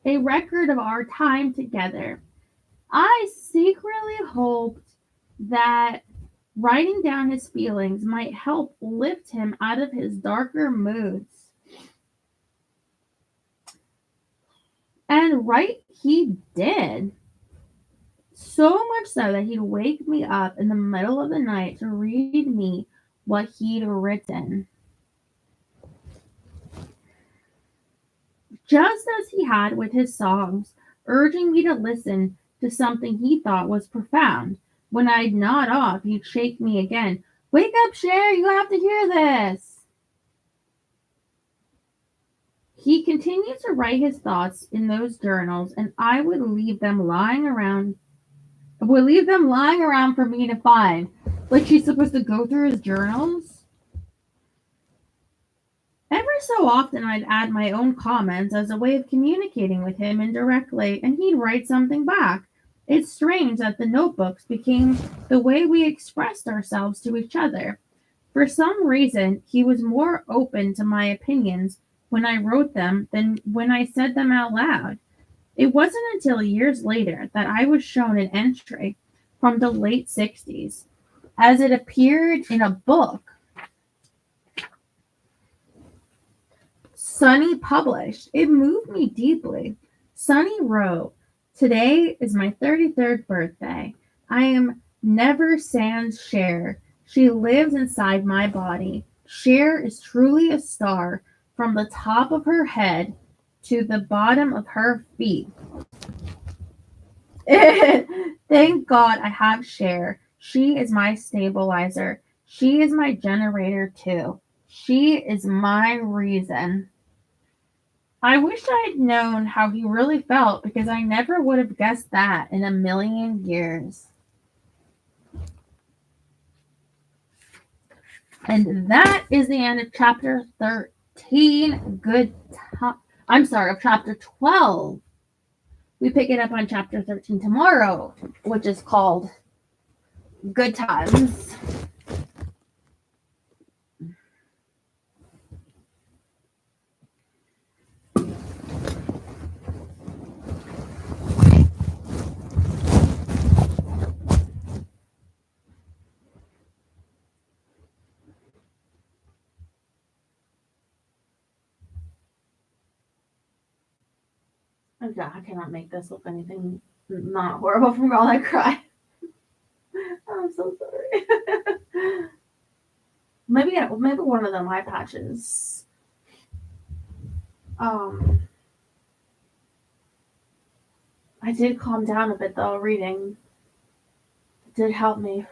a record of our time together. I secretly hoped that writing down his feelings might help lift him out of his darker moods. And right he did. So much so that he'd wake me up in the middle of the night to read me what he'd written. Just as he had with his songs, urging me to listen to something he thought was profound. When I'd nod off, he'd shake me again. Wake up, Cher, you have to hear this. He continued to write his thoughts in those journals, and I would leave them lying around for me to find. Like she's supposed to go through his journals. Every so often, I'd add my own comments as a way of communicating with him indirectly, and he'd write something back. It's strange that the notebooks became the way we expressed ourselves to each other. For some reason, he was more open to my opinions when I wrote them than when I said them out loud. It wasn't until years later that I was shown an entry from the late 60s as it appeared in a book Sonny published. It moved me deeply. Sonny wrote, "Today is my 33rd birthday. I am never sans Cher. She lives inside my body. Cher is truly a star from the top of her head to the bottom of her feet. Thank God I have Cher. She is my stabilizer. She is my generator too. She is my reason." I wish I'd known how he really felt because I never would have guessed that in a million years. And that is the end of chapter 13. Of chapter 12. We pick it up on chapter 13 tomorrow, which is called Good Times. Oh God, I cannot make this look anything not horrible from all I cry. I'm so sorry. maybe one of them eye patches. I did calm down a bit though. Reading it did help me.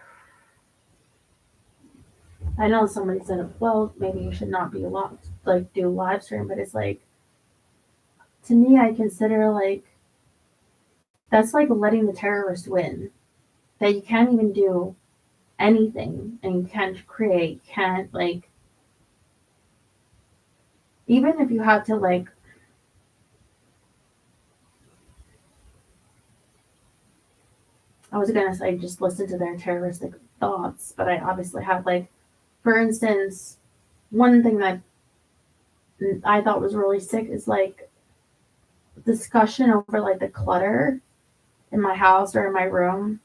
I know somebody said, "Well, maybe you should not be do live stream," but it's like, to me, I consider like that's like letting the terrorist win. That you can't even do anything, and you can't create, can't like, even if you had to like. I was gonna say just listen to their terroristic thoughts, but I obviously have like, for instance, one thing that I thought was really sick is like discussion over like the clutter in my house or in my room,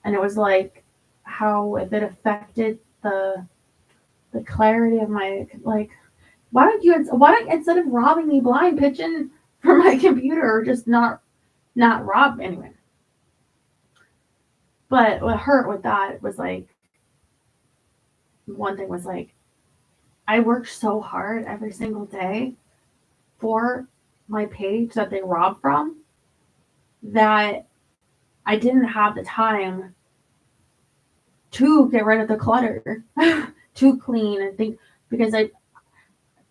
and it was like how if it affected the clarity of my like, why don't instead of robbing me blind pigeon from my computer or just not rob anyway. But what hurt with that was like, one thing was like, I worked so hard every single day for my page that they robbed from that I didn't have the time to get rid of the clutter, to clean and think, because I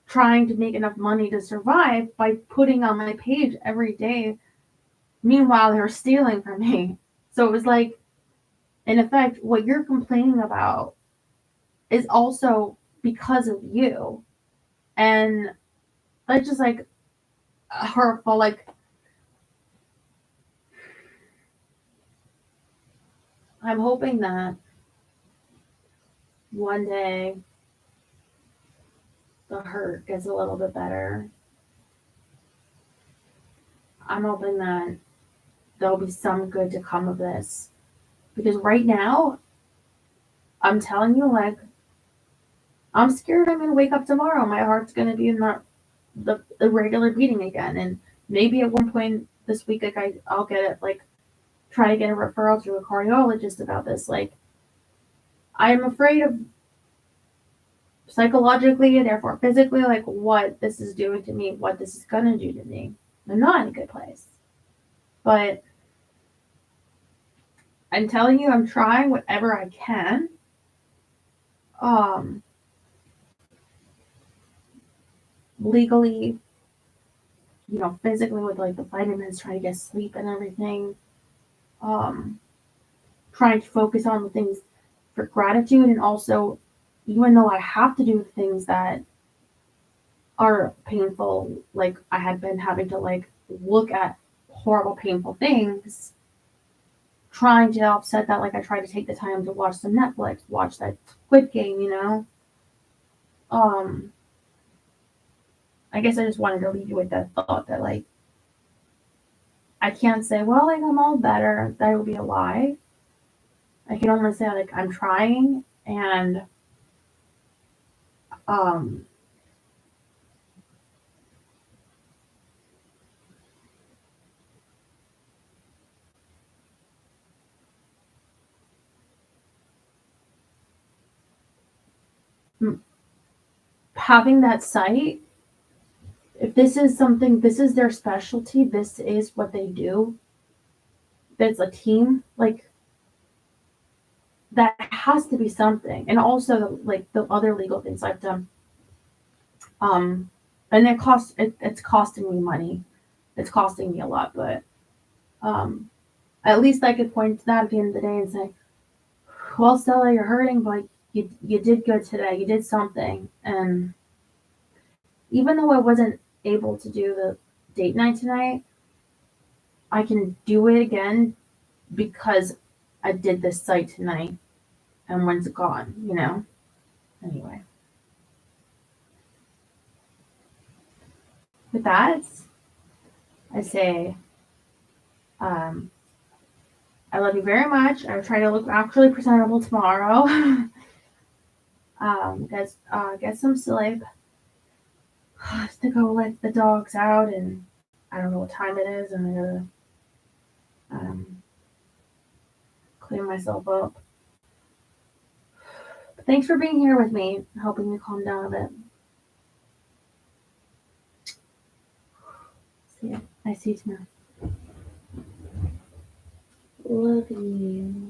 trying to make enough money to survive by putting on my page every day. Meanwhile, they were stealing from me. So it was like, in effect, what you're complaining about is also because of you. And that's just like hurtful. Like, I'm hoping that one day the hurt gets a little bit better. I'm hoping that there'll be some good to come of this. Because right now, I'm telling you, like, I'm scared I'm going to wake up tomorrow. My heart's going to be in the regular beating again. And maybe at one point this week, like, I'll get it, like, try to get a referral to a cardiologist about this. Like, I'm afraid of psychologically and therefore physically, like, what this is doing to me, what this is going to do to me. I'm not in a good place. But I'm telling you, I'm trying whatever I can. Legally, physically with like the vitamins, trying to get sleep and everything. Um, Trying to focus on the things for gratitude, and also, even though I have to do things that are painful, like I had been having to like look at horrible, painful things, trying to offset that, like I try to take the time to watch some Netflix, watch that Squid Game. Um, I guess I just wanted to leave you with that thought that like I can't say, well, like I'm all better. That would be a lie. I can only say like I'm trying, and um having that site, if this is something, this is their specialty, this is what they do, that's a team, like that has to be something. And also like the other legal things I've done, and it's costing me money, it's costing me a lot, but at least I could point to that at the end of the day and say, well, Stella, you're hurting, but you did good today, you did something. And even though I wasn't able to do the date night tonight, I can do it again because I did this site tonight, and when's it gone. Anyway, with that, I say, um, I love you very much. I will try to look actually presentable tomorrow. Get some sleep. To go let the dogs out, and I don't know what time it is, and I gotta clean myself up. But thanks for being here with me, helping me calm down a bit. See ya. I see you tomorrow. Love you.